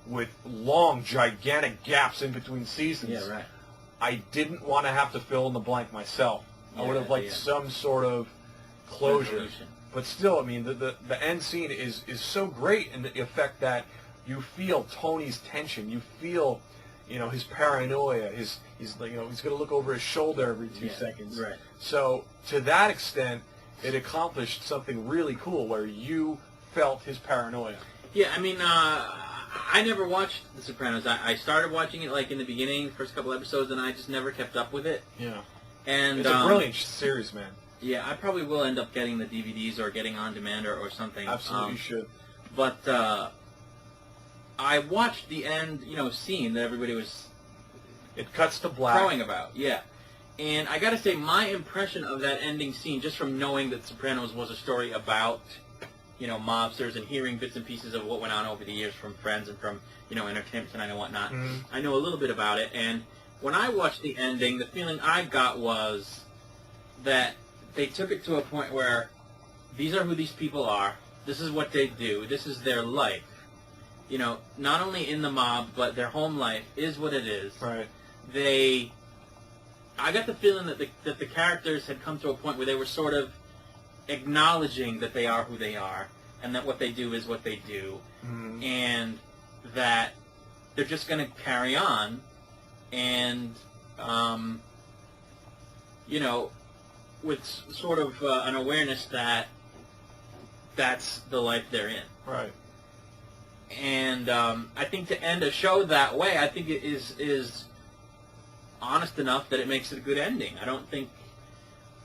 with long, gigantic gaps in between seasons, Yeah. Right. I didn't want to have to fill in the blank myself. I Yeah, would have liked yeah. some sort of, closure. resolution. But still, I mean, the end scene is so great in the effect that you feel Tony's tension. You feel, his paranoia. He's going to look over his shoulder every 2 seconds. Right. So to that extent, it accomplished something really cool where you felt his paranoia. Yeah, I mean, I never watched The Sopranos. I started watching it like in the beginning, first couple episodes, and I just never kept up with it. Yeah. And It's a brilliant series, man. Yeah, I probably will end up getting the DVDs or getting on demand or something. Absolutely, you should. But I watched the end, scene that everybody was It cuts to black. crowing about. Yeah. And I got to say, my impression of that ending scene, just from knowing that Sopranos was a story about, mobsters and hearing bits and pieces of what went on over the years from friends and from, Entertainment Tonight and whatnot, I know a little bit about it. And when I watched the ending, the feeling I got was that they took it to a point where these are who these people are. This is what they do. This is their life. Not only in the mob, but their home life is what it is. Right. I got the feeling that the characters had come to a point where they were sort of acknowledging that they are who they are, and that what they do is what they do, and that they're just going to carry on, and with sort of an awareness that that's the life they're in. Right. And I think to end a show that way, I think it is honest enough that it makes it a good ending. I don't think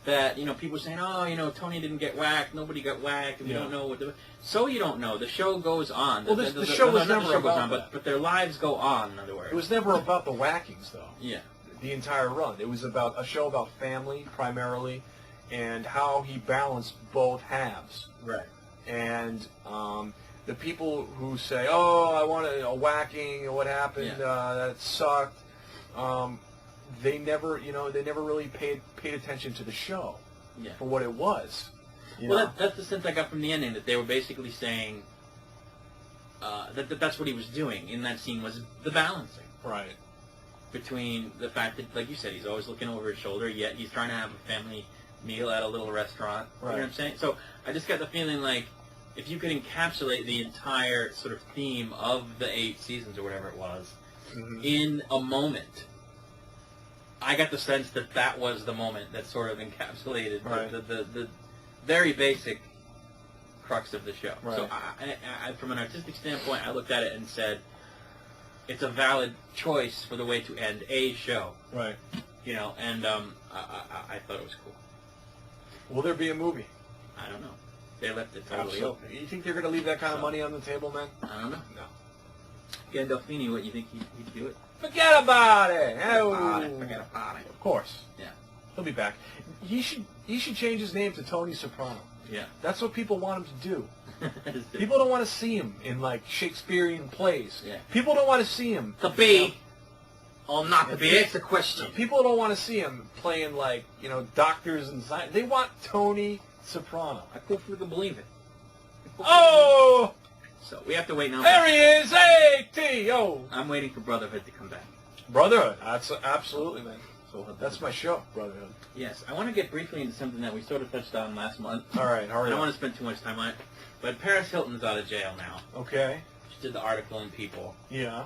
that, people saying, oh, Tony didn't get whacked, nobody got whacked, and we don't know what the... So you don't know. The show goes on. Well, the show was never about that. But their lives go on, in other words. It was never about the whackings, though. Yeah. The entire run. It was about a show about family, primarily, and how he balanced both halves. Right. And the people who say, oh, I want a whacking, what happened, that sucked, they never really paid attention to the show for what it was. That's the sense I got from the ending, that they were basically saying that's what he was doing in that scene, was the balancing. Right. Between the fact that, like you said, he's always looking over his shoulder, yet he's trying to have a family meal at a little restaurant. Right. You know what I'm saying? So I just got the feeling like if you could encapsulate the entire sort of theme of the 8 seasons or whatever it was in a moment, I got the sense that that was the moment that sort of encapsulated the very basic crux of the show. Right. So I, from an artistic standpoint, I looked at it and said, it's a valid choice for the way to end a show. Right. And I thought it was cool. Will there be a movie? I don't know. They left it totally open. You think they're going to leave that kind of money on the table, man? I don't know. No. Gandolfini, what, you think he'd do it? Forget about it. Forget about it. Of course. Yeah. He'll be back. He should change his name to Tony Soprano. Yeah. That's what people want him to do. People don't want to see him in, like, Shakespearean plays. Yeah. People don't want to see him... To be or not to be, it's a question. People don't want to see him playing, like, doctors and science. They want Tony Soprano. I couldn't freaking believe it. Oh! So we have to wait now. There he is! Hey, T.O. I'm waiting for Brotherhood to come back. Brotherhood. That's absolutely, man. So That's my show, Brotherhood. Yes. I want to get briefly into something that we sort of touched on last month. All right, hurry I don't up. want to spend too much time on it. But Paris Hilton's out of jail now. Okay. She did the article in People. Yeah.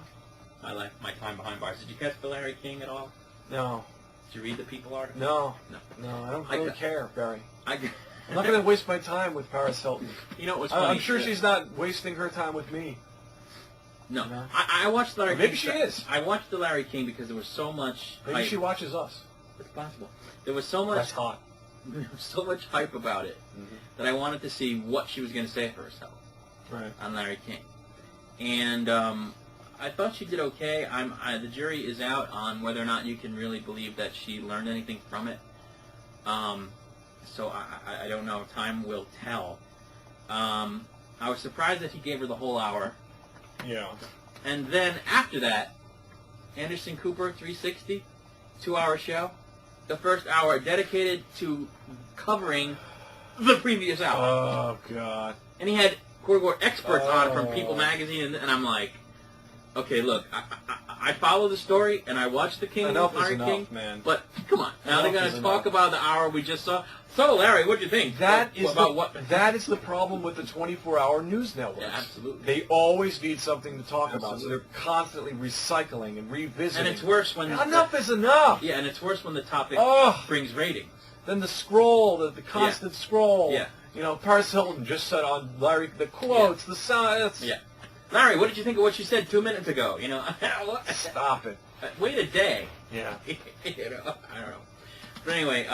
My life, my time behind bars. Did you catch the Larry King at all? No. Did you read the People article? No. No. No, I don't really care, Barry. I'm not going to waste my time with Paris Hilton. You know what's funny? I'm sure she's not wasting her time with me. No. No. I watched Larry King. Maybe she is. I watched the Larry King because there was so much Maybe hype. she watches us. It's possible. There was so much... That's hot. There was so much hype about it that I wanted to see what she was going to say for herself on Larry King. And I thought she did okay. The jury is out on whether or not you can really believe that she learned anything from it. So I don't know. Time will tell. I was surprised that he gave her the whole hour. Yeah. And And then after that, Anderson Cooper, 360, 2-hour show. The first hour dedicated to covering the previous hour. Oh, God. And he had quote-unquote experts on from People magazine, and I'm like, okay, look, I follow the story and I watch the King Enough of is Larry enough, King. man. But come on, now they're Enough going is to talk enough. about the hour we just saw. So, Larry, what do you think? That is about the, what? that is the problem with the 24-hour news networks. Yeah, absolutely. They always need something to talk about, so Absolutely. they're constantly recycling and revisiting. And it's worse when Enough is enough. Yeah, and it's worse when the topic Ugh. brings ratings. Then the scroll, the constant scroll. Yeah. You know, Paris Hilton just said on Larry the quotes, the sound. Yeah. Larry, what did you think of what she said 2 minutes ago? You know, what? Stop it. Wait a day. Yeah. You know, I don't know. But anyway,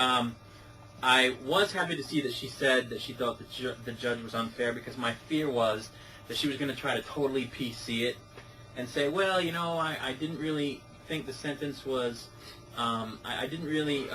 I was happy to see that she said that she thought the judge was unfair, because my fear was that she was going to try to totally PC it and say, well, you know, I didn't really think the sentence was, I didn't really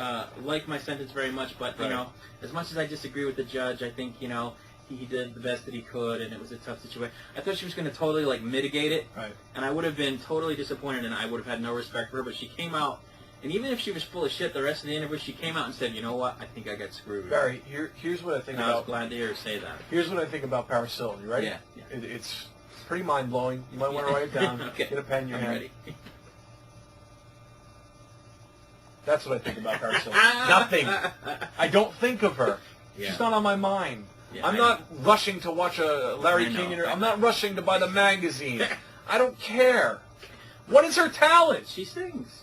like my sentence very much, but, you Right. know, as much as I disagree with the judge, I think, you know, he did the best that he could, and it was a tough situation. I thought she was going to totally, like, mitigate it, Right. and I would have been totally disappointed, and I would have had no respect for her, but she came out, and even if she was full of shit the rest of the interview, she came out and said, you know what, I think I got screwed. Barry, here's what I think And I was about. glad to hear her say that. Here's what I think about Paris Hilton. You ready? Yeah, yeah. It's pretty mind blowing. You might want to write it down. Okay. Get a pen in your I'm hand. ready. That's what I think about Paris Hilton. Nothing. I don't think of her. Yeah. She's not on my mind. Yeah, I'm I not rushing to watch a Larry I know. King interview. I'm not rushing to buy the magazine. I don't care. What is her talent? She sings.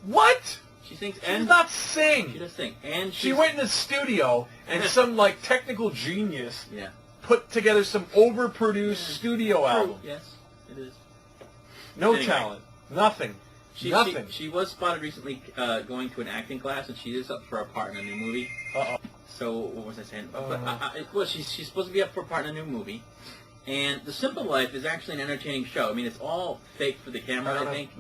What? She sings, She and does not sing. she does sing, and She went in the studio and some like technical genius Yeah. put together some overproduced studio album. Yes, it is. No Anyway. talent. Nothing. Nothing. She was spotted recently going to an acting class, and she is up for a part in a new movie. Uh-oh. So what was I saying? Well, she's supposed to be up for a part in a new movie, and The Simple Life is actually an entertaining show. I mean, it's all fake for the camera, I think,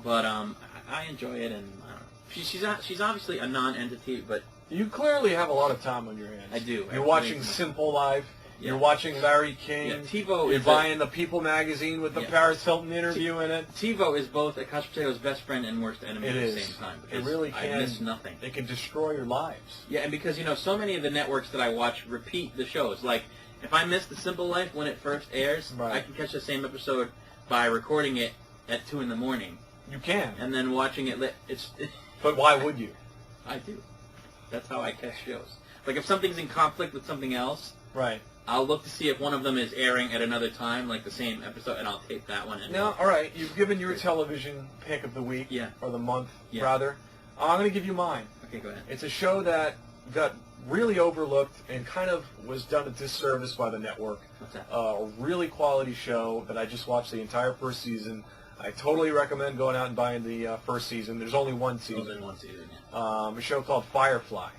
but I enjoy it, and I don't know. She's obviously a non-entity, but You clearly have a lot of time on your hands. I do. You're I watching really do. Simple Life. Yeah. You're watching Larry King. Yeah, TiVo You're is buying the People magazine with the Yeah. Paris Hilton interview in it. TiVo is both a couch potato's best friend and worst enemy It at is. the same time. It because really I can. miss nothing. It can destroy your lives. Yeah, and because, you know, so many of the networks that I watch repeat the shows. Like, if I miss The Simple Life when it first airs, Right. I can catch the same episode by recording it at 2 in the morning You can. and then watching it. But why would you? I do. That's how I catch shows. Like, if something's in conflict with something else, Right. I'll look to see if one of them is airing at another time, like the same episode, and I'll tape that one in. Now, all right, you've given your television pick of the week, Yeah. or the month, Yeah. rather. I'm going to give you mine. Okay, go ahead. It's a show that got really overlooked and kind of was done a disservice by the network. What's that? A really quality show that I just watched the entire first season. I totally recommend going out and buying the first season. There's only one Other season. than one season, yeah. A show called Firefly.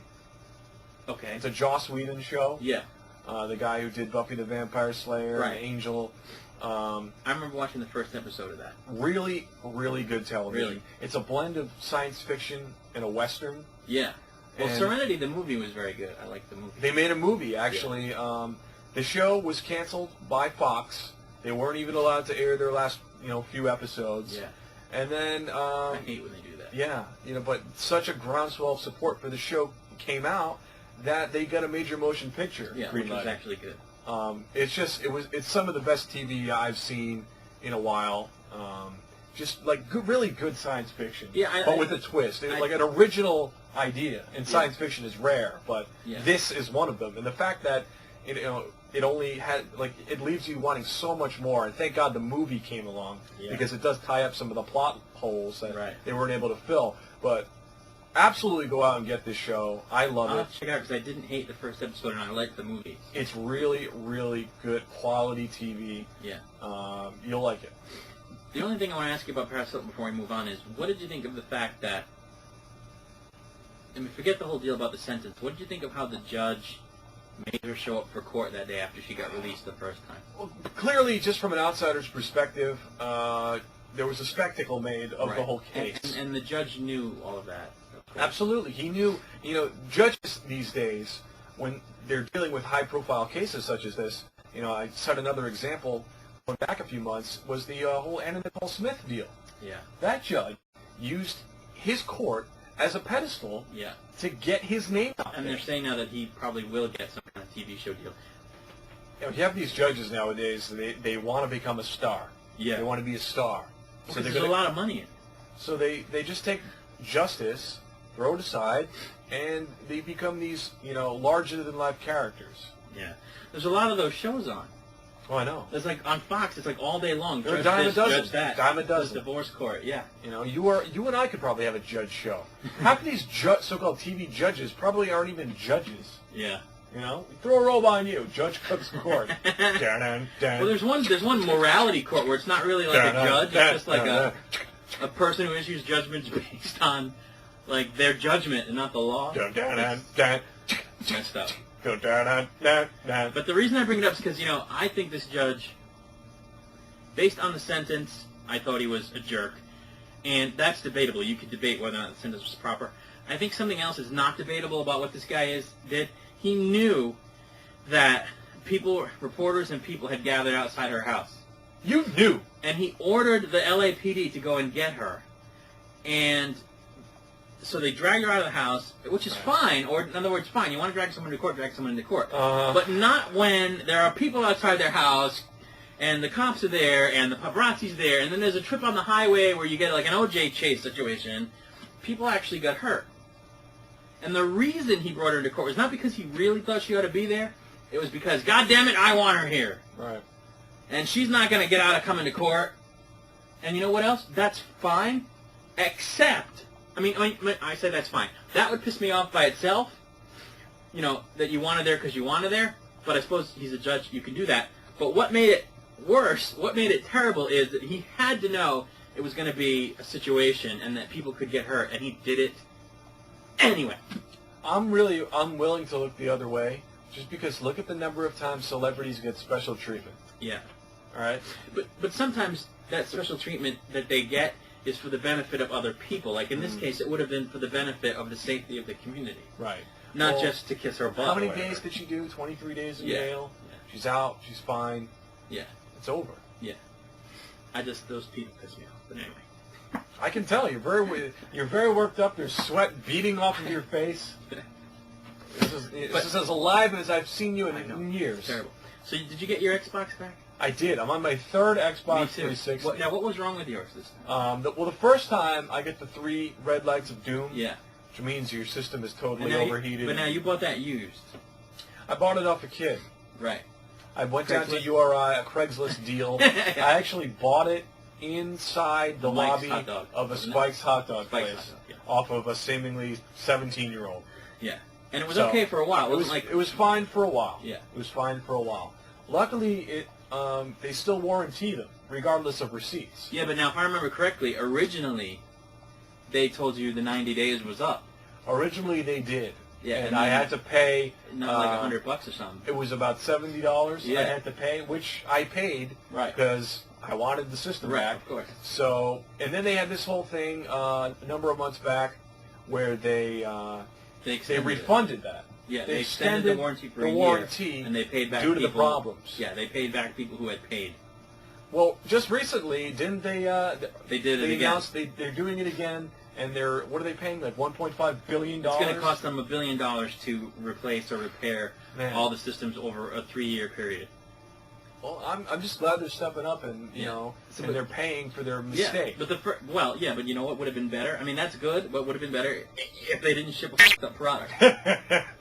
Okay. It's a Joss Whedon show. Yeah. The guy who did Buffy the Vampire Slayer, Right. and Angel. I remember watching the first episode of that. Really, really good television. Really? It's a blend of science fiction and a western. Yeah. Well, And- Serenity, the movie, was very good. I liked the movie. They made a movie, actually. The show was canceled by Fox. They weren't even allowed to air their last, few episodes. Yeah. And then, I hate when they do that. yeah, but such a groundswell of support for the show came out that they got a major motion picture. Yeah, which was greenlighted. actually good. It's some of the best TV I've seen in a while. Just like really good science fiction. Yeah, but with a twist. Like an original idea in science fiction is rare, but Yeah. this is one of them. And the fact that it only had it leaves you wanting so much more. And thank God the movie came along because it does tie up some of the plot holes that they weren't able to fill. But absolutely go out and get this show. I love I'll it. have to check it out because I didn't hate the first episode and I liked the movie. It's really, really good quality TV. Yeah. You'll like it. The only thing I want to ask you about Paris Hilton before we move on is, what did you think of the fact that, forget the whole deal about the sentence, what did you think of how the judge made her show up for court that day after she got released the first time? Well, clearly, just from an outsider's perspective, there was a spectacle made of the whole case. And the judge knew all of that. Absolutely. He knew, judges these days, when they're dealing with high-profile cases such as this, I cite another example, going back a few months, was the whole Anna Nicole Smith deal. Yeah. That judge used his court as a pedestal to get his name out And there. they're saying now that he probably will get some kind of TV show deal. You have these judges nowadays, they want to become a star. Yeah. They want to be a star. Because they're there's gonna- a lot of money in it. So they just take justice, throw it aside, and they become these, larger-than-life characters. Yeah. There's a lot of those shows on. Oh, I know. There's like on Fox, it's like all day long. They're a Judge dime a this, dozen. judge that. Dime a dozen. The divorce court, yeah. You and I could probably have a judge show. Half of these so-called TV judges probably aren't even judges. Yeah. Throw a robe on you, Judge Cook's Court. Dun, dun. Well, there's one morality court where it's not really like a judge. It's just like a person who issues judgments based on like their judgment and not the law. Dun, dun, dun, dun. Messed up. Dun, dun, dun, dun, dun. But the reason I bring it up is because I think this judge, based on the sentence, I thought he was a jerk, and that's debatable. You could debate whether or not the sentence was proper. I think something else is not debatable about what this guy did. He knew that reporters and people had gathered outside her house. You knew. And he ordered the LAPD to go and get her. And so they drag her out of the house, which is fine. Or, in other words, fine. You want to drag someone into court, drag someone into court. But not when there are people outside their house, and the cops are there, and the paparazzi's there, and then there's a trip on the highway where you get like an OJ chase situation. People actually got hurt. And the reason he brought her into court was not because he really thought she ought to be there. It was because, God damn it, I want her here. Right. And she's not going to get out of coming to court. And you know what else? That's fine. Except, I say that's fine. That would piss me off by itself. That you wanted there because you wanted there. But I suppose he's a judge. You can do that. But what made it worse, what made it terrible is that he had to know it was going to be a situation and that people could get hurt. And he did it anyway. I'm willing to look the other way, just because look at the number of times celebrities get special treatment. Yeah. All right? But sometimes that special treatment that they get is for the benefit of other people. Like in this case, it would have been for the benefit of the safety of the community. Right. Not just to kiss her butt. How many or whatever. days did she do? 23 days in Yeah. jail? Yeah. She's out. She's fine. Yeah. It's over. Yeah. Those people piss me off. But anyway. I can tell you're very worked up. There's sweat beating off of your face. This is as alive as I've seen you in years. It's terrible. So did you get your Xbox back? I did. I'm on my third Xbox Me too. 360. What was wrong with yours this time? The first time I get the 3 red lights of doom. Yeah. Which means your system is And totally now overheated. But now you bought that used. I bought it off a kid. Right. I went down to Craigslist? URI, a Craigslist deal. I actually bought it inside the Mike's lobby hot dog, of a wasn't it? Spike's hot dog Spike's place, hot dog, yeah. off of a seemingly 17-year-old. Yeah. And it was So, okay for a while. It was fine for a while. Yeah. It was fine for a while. Luckily, they still warranty them, regardless of receipts. Yeah, but now if I remember correctly, originally they told you the 90 days was up. Originally, they did. Yeah, and and I then- had to pay. Not like $100 or something. It was about $70. Yeah. I had to pay, which I paid Right. because I wanted the system Right, back. of course. So, and then they had this whole thing a number of months back where they extended refunded that. Yeah, They they extended the extended warranty for the a year, warranty and they paid back due to the people, problems. Yeah, they paid back people who had paid. Well, just recently, didn't they? They did it They again. announced they're doing it again, and what are they paying? Like $1.5 billion. It's going to cost them $1 billion to replace or repair Man. all the systems over a 3-year period. Well, I'm just glad they're stepping up and So, and they're paying for their mistake. Yeah, but you know what would have been better? I mean, that's good, but would have been better if they didn't ship a fucked up product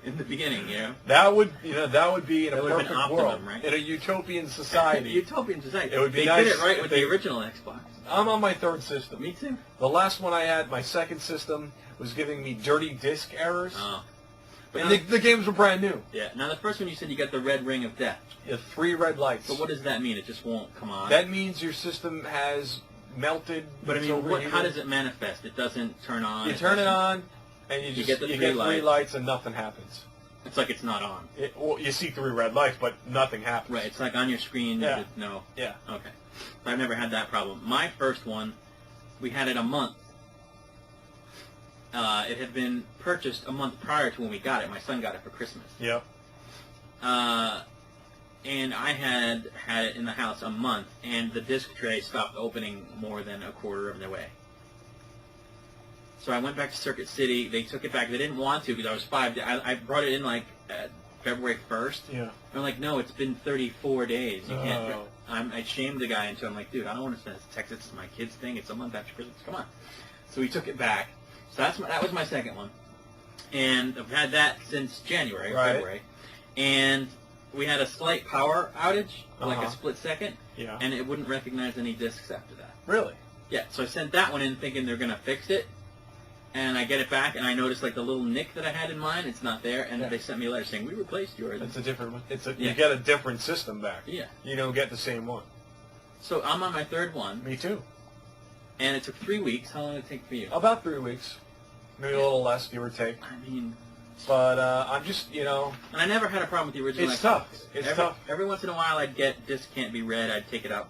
in the beginning, That would be in a That would have been perfect optimum, world, right? in a utopian society. Utopian society. It would be they nice did it right if with they- the original Xbox. I'm on my third system. Me too. The last one I had, my second system, was giving me dirty disk errors. Oh. And the games were brand new. Yeah. Now the first one you said you got the red ring of death. You have 3 red lights. So what does that mean? It just won't come on. That means your system has melted. But I it's mean, overheated. how does it manifest? It doesn't turn on. You turn it doesn't- on, and you get the get three 3 lights. lights, and nothing happens. It's like it's not on. Well, you see 3 red lights, but nothing happens. Right. It's like on your screen. Yeah. Just, no. Yeah. Okay. I've never had that problem. My first one, we had it a month. It had been purchased a month prior to when we got it. My son got it for Christmas. Yep. And I had it in the house a month, and the disc tray stopped opening more than a quarter of the way. So I went back to Circuit City. They took it back. They didn't want to because I was 5. I brought it in like February 1st. Yeah. I'm like, no, it's been 34 days. You can't. Oh. I shamed the guy into. I'm like, dude, I don't want to send this text. It's my kid's thing. It's a month after Christmas. Come on. So he took it back. So that was my second one, and I've had that since January, Right. February, and we had a slight power outage, like Uh-huh. a split second, Yeah. and it wouldn't recognize any discs after that. Really? Yeah, so I sent that one in thinking they're gonna fix it, and I get it back, and I noticed like the little nick that I had in mine, it's not there, and Yeah. they sent me a letter saying we replaced yours. It's a different one. Yeah. You get a different system back. Yeah. You don't get the same one. So I'm on my third one, Me too. and it took 3 weeks. How long did it take for you? About 3 weeks. Maybe a little less, give or take. I mean, But I'm just, you know, and I never had a problem with the original. it's Xbox. tough. It's tough. Every once in a while, I'd get this can't be read. I'd take it out,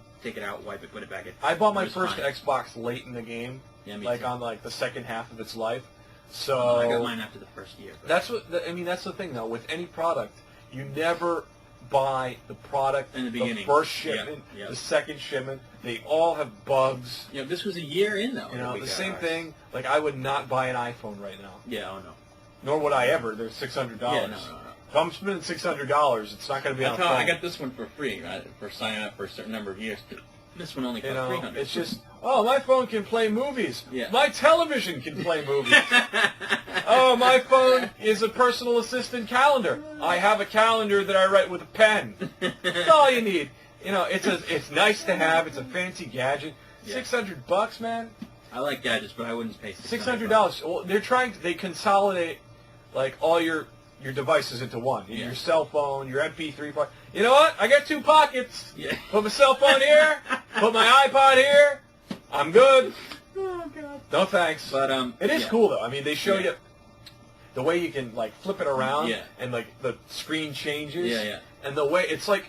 wipe it, put it back in. I bought my It was first fine. Xbox late in the game, Yeah, me like too. on like the second half of its life. So I got mine after the first year. But that's what I mean. That's the thing, though. With any product, you never buy the product In the beginning. first Yeah, shipment, yeah. the second shipment. They all have bugs. you know, this was a year in though. You that know, we the got same ours. thing. Like I would not buy an iPhone right now, Yeah. Oh no. nor would I ever. They're $600. Yeah. No. If I'm spending $600, it's not going to be on a That's how phone. I got this one for free, right? For signing up for a certain number of years. This one only You cost know, $300. it's just, oh, my phone can play movies. Yeah. My television can play movies. Oh, my phone is a personal assistant calendar. I have a calendar that I write with a pen. That's all you need. You know, it's nice to have. It's a fancy gadget. Yeah. $600, man. I like gadgets, but I wouldn't pay $600. Well, they consolidate like all your devices into one. Yeah. Your cell phone, your MP3 part. You know what? I got 2 pockets. Yeah. Put my cell phone here. Put my iPod here. I'm good. Oh god. No thanks. But It is yeah. cool though. I mean, they show Yeah. you the way you can like flip it around, Yeah. and like the screen changes. Yeah, yeah. And the way it's like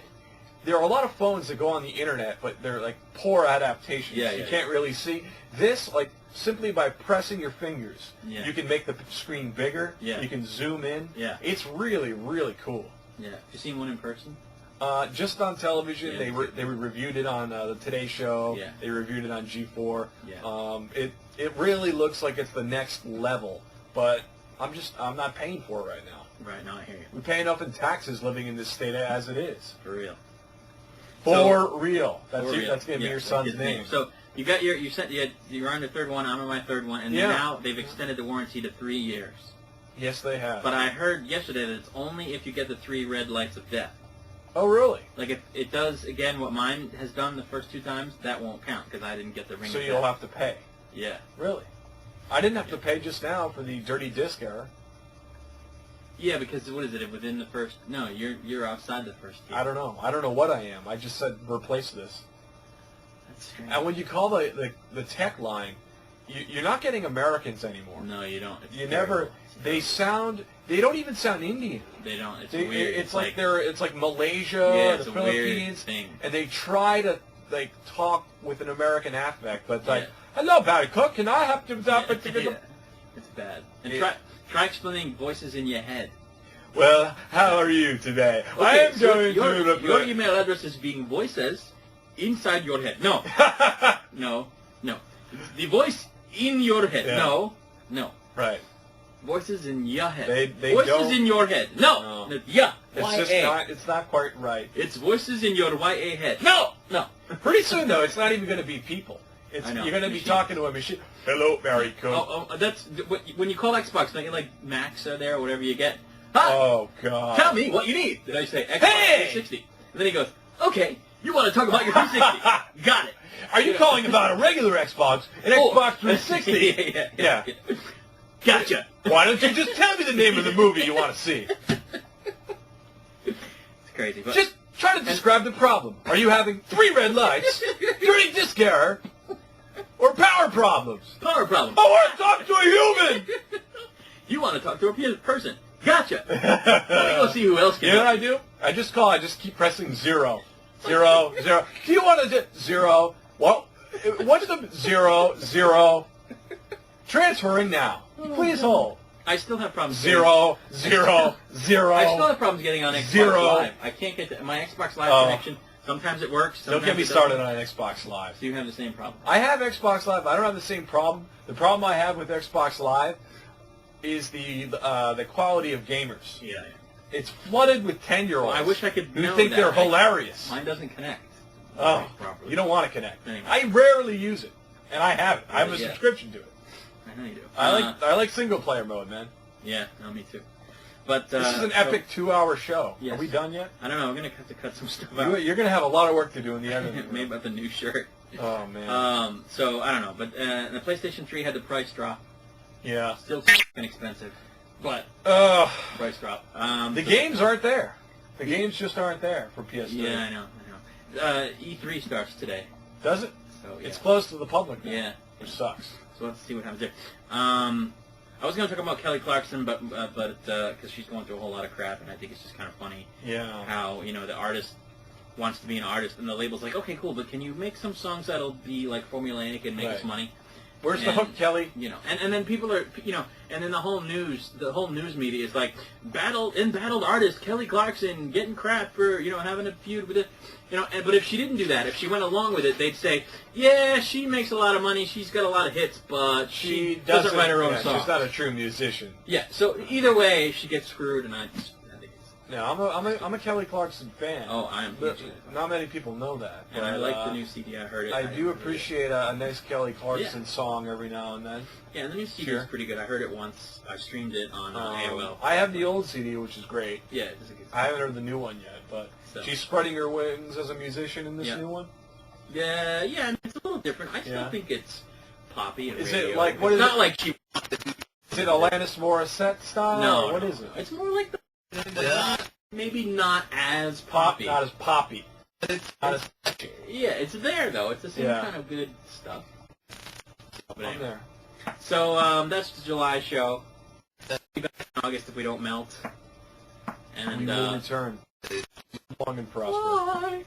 there are a lot of phones that go on the internet, but they're like poor adaptations. Yeah, You yeah, can't really see this. Like simply by pressing your fingers, Yeah. you can make the screen bigger. Yeah. You can zoom in. Yeah. It's really, really cool. Yeah. You seen one in person? Just on television, Yeah. they reviewed it on the Today Show. Yeah. They reviewed it on G4. Yeah. It really looks like it's the next level, but I'm not paying for it right now. Right. Now I hear you. We pay enough in taxes living in this state as it is. For real. For real. That's For real. That's gonna be Yeah, your that's son's his name. So you got you're on your third one. I'm on my third one, and Yeah. now they've extended the warranty to 3 years. Yes, they have. But I heard yesterday that it's only if you get the 3 red lights of death. Oh, really? Like if it does again what mine has done the first 2 times, that won't count because I didn't get the ring. So of you'll death. have to pay. Yeah. Really? I didn't have to pay just now for the dirty disc error. Yeah, because what is it? Within the first? No, you're outside the first year. I don't know. I don't know what I am. I just said replace this. That's strange. And when you call the tech line, you're not getting Americans anymore. No, you don't. It's You terrible. never. They don't even sound Indian. They don't. It's They, weird. It's like it's like Malaysia, Yeah, the it's a weird Philippines, thing. and they try to like talk with an American accent, but it's like, Yeah. hello, Barry Cook, can I have to? Yeah, it's bad. And Yeah. try explaining voices in your head. Well, how are you today? I am so going your, to your email address is being voices inside your head. No, no. The voice in your head. Yeah. No. Right. Voices in your head. They voices don't- in your head. No. No. Yeah. It's just YA. not. It's not quite right. It's voices in your YA head. No. Pretty soon, though, it's not even going to be people. I know. You're going to be Machine. talking to a machine. Hello, Barry Cook. Oh, that's when you call Xbox. Don't you like Macs are there or whatever you get? Hi. Oh, God. Tell me what you need. Did I say Xbox Hey! 360? And then he goes, okay, you want to talk about your 360. Got it. Are you calling about a regular Xbox, an Xbox 360? yeah. Gotcha. Why don't you just tell me the name of the movie you want to see? It's crazy. But Just try to describe the problem. Are you having 3 red lights, dirty disc error, or power problems? power problem. I want to talk to a human! You want to talk to a person. Gotcha. Let me go see who else can. You know what I do? I just keep pressing 0. 0, 0. Do you want to do 0? Well, what's the 0, 0? Transferring now. Please hold. I still have problems. 0, 0, 0. I still have problems getting on Xbox 0. Live. I can't get my Xbox Live Oh. connection. Sometimes it works. Don't Sometimes get me it started doesn't. on Xbox Live. So you have the same problem. I have Xbox Live. I don't have the same problem. The problem I have with Xbox Live is the quality of gamers. Yeah. It's flooded with 10-year-olds. Well, I wish I could who know think that. they're hilarious. Mine doesn't connect. Oh, properly. you don't want to connect. Anyway. I rarely use it, and I have it. I have a Yeah. subscription to it. I know you do. I like single player mode, man. Yeah, no, me too. But This is an so- epic 2-hour show. Yes. Are we done yet? I don't know. I'm gonna have to cut some stuff out. You're going to have a lot of work to do in the editing. Maybe about the new shirt. Oh man. So I don't know, but the PlayStation 3 had the price drop. Yeah. Still fucking expensive, but price drop. The games aren't there. The games just aren't there for PS3. Yeah, I know. E3 starts today, Does it? so yeah. It's closed to the public now. Yeah. Which sucks. So let's see what happens there. I was going to talk about Kelly Clarkson, but because she's going through a whole lot of crap, and I think it's just kind of funny Yeah. how the artist wants to be an artist, and the label's like, okay, cool, but can you make some songs that'll be like formulaic and make us Right. money? Where's the And, hook, Kelly? And then people are, and then the whole news media is like, embattled artist Kelly Clarkson getting crap for, having a feud with it, but if she didn't do that, if she went along with it, they'd say, yeah, she makes a lot of money, she's got a lot of hits, but she doesn't write her own songs. She's not a true musician. Yeah, so either way, she gets screwed, and I think it's... No, I'm a Kelly Clarkson fan. Oh, I am. But not many people know that. And I like the new CD. I heard it. I do appreciate a nice Kelly Clarkson song every now and then. Yeah, and the new CD is pretty good. I heard it once. I streamed it on AOL. I have the old CD, which is great. Yeah, it's a good CD. I haven't heard the new one yet, but she's spreading her wings as a musician in this new one. Yeah, and it's a little different. I still think it's poppy and Is radio. it like what it's is not it? like she. Is it Alanis Morissette style? No, What is it? It's more like maybe not as poppy. Not as poppy. Not as catchy. Yeah, it's there though. It's the same kind of good stuff. But I'm there. So that's the July show. Be back in August if we don't melt. And We will return. Long and prosperous. Bye.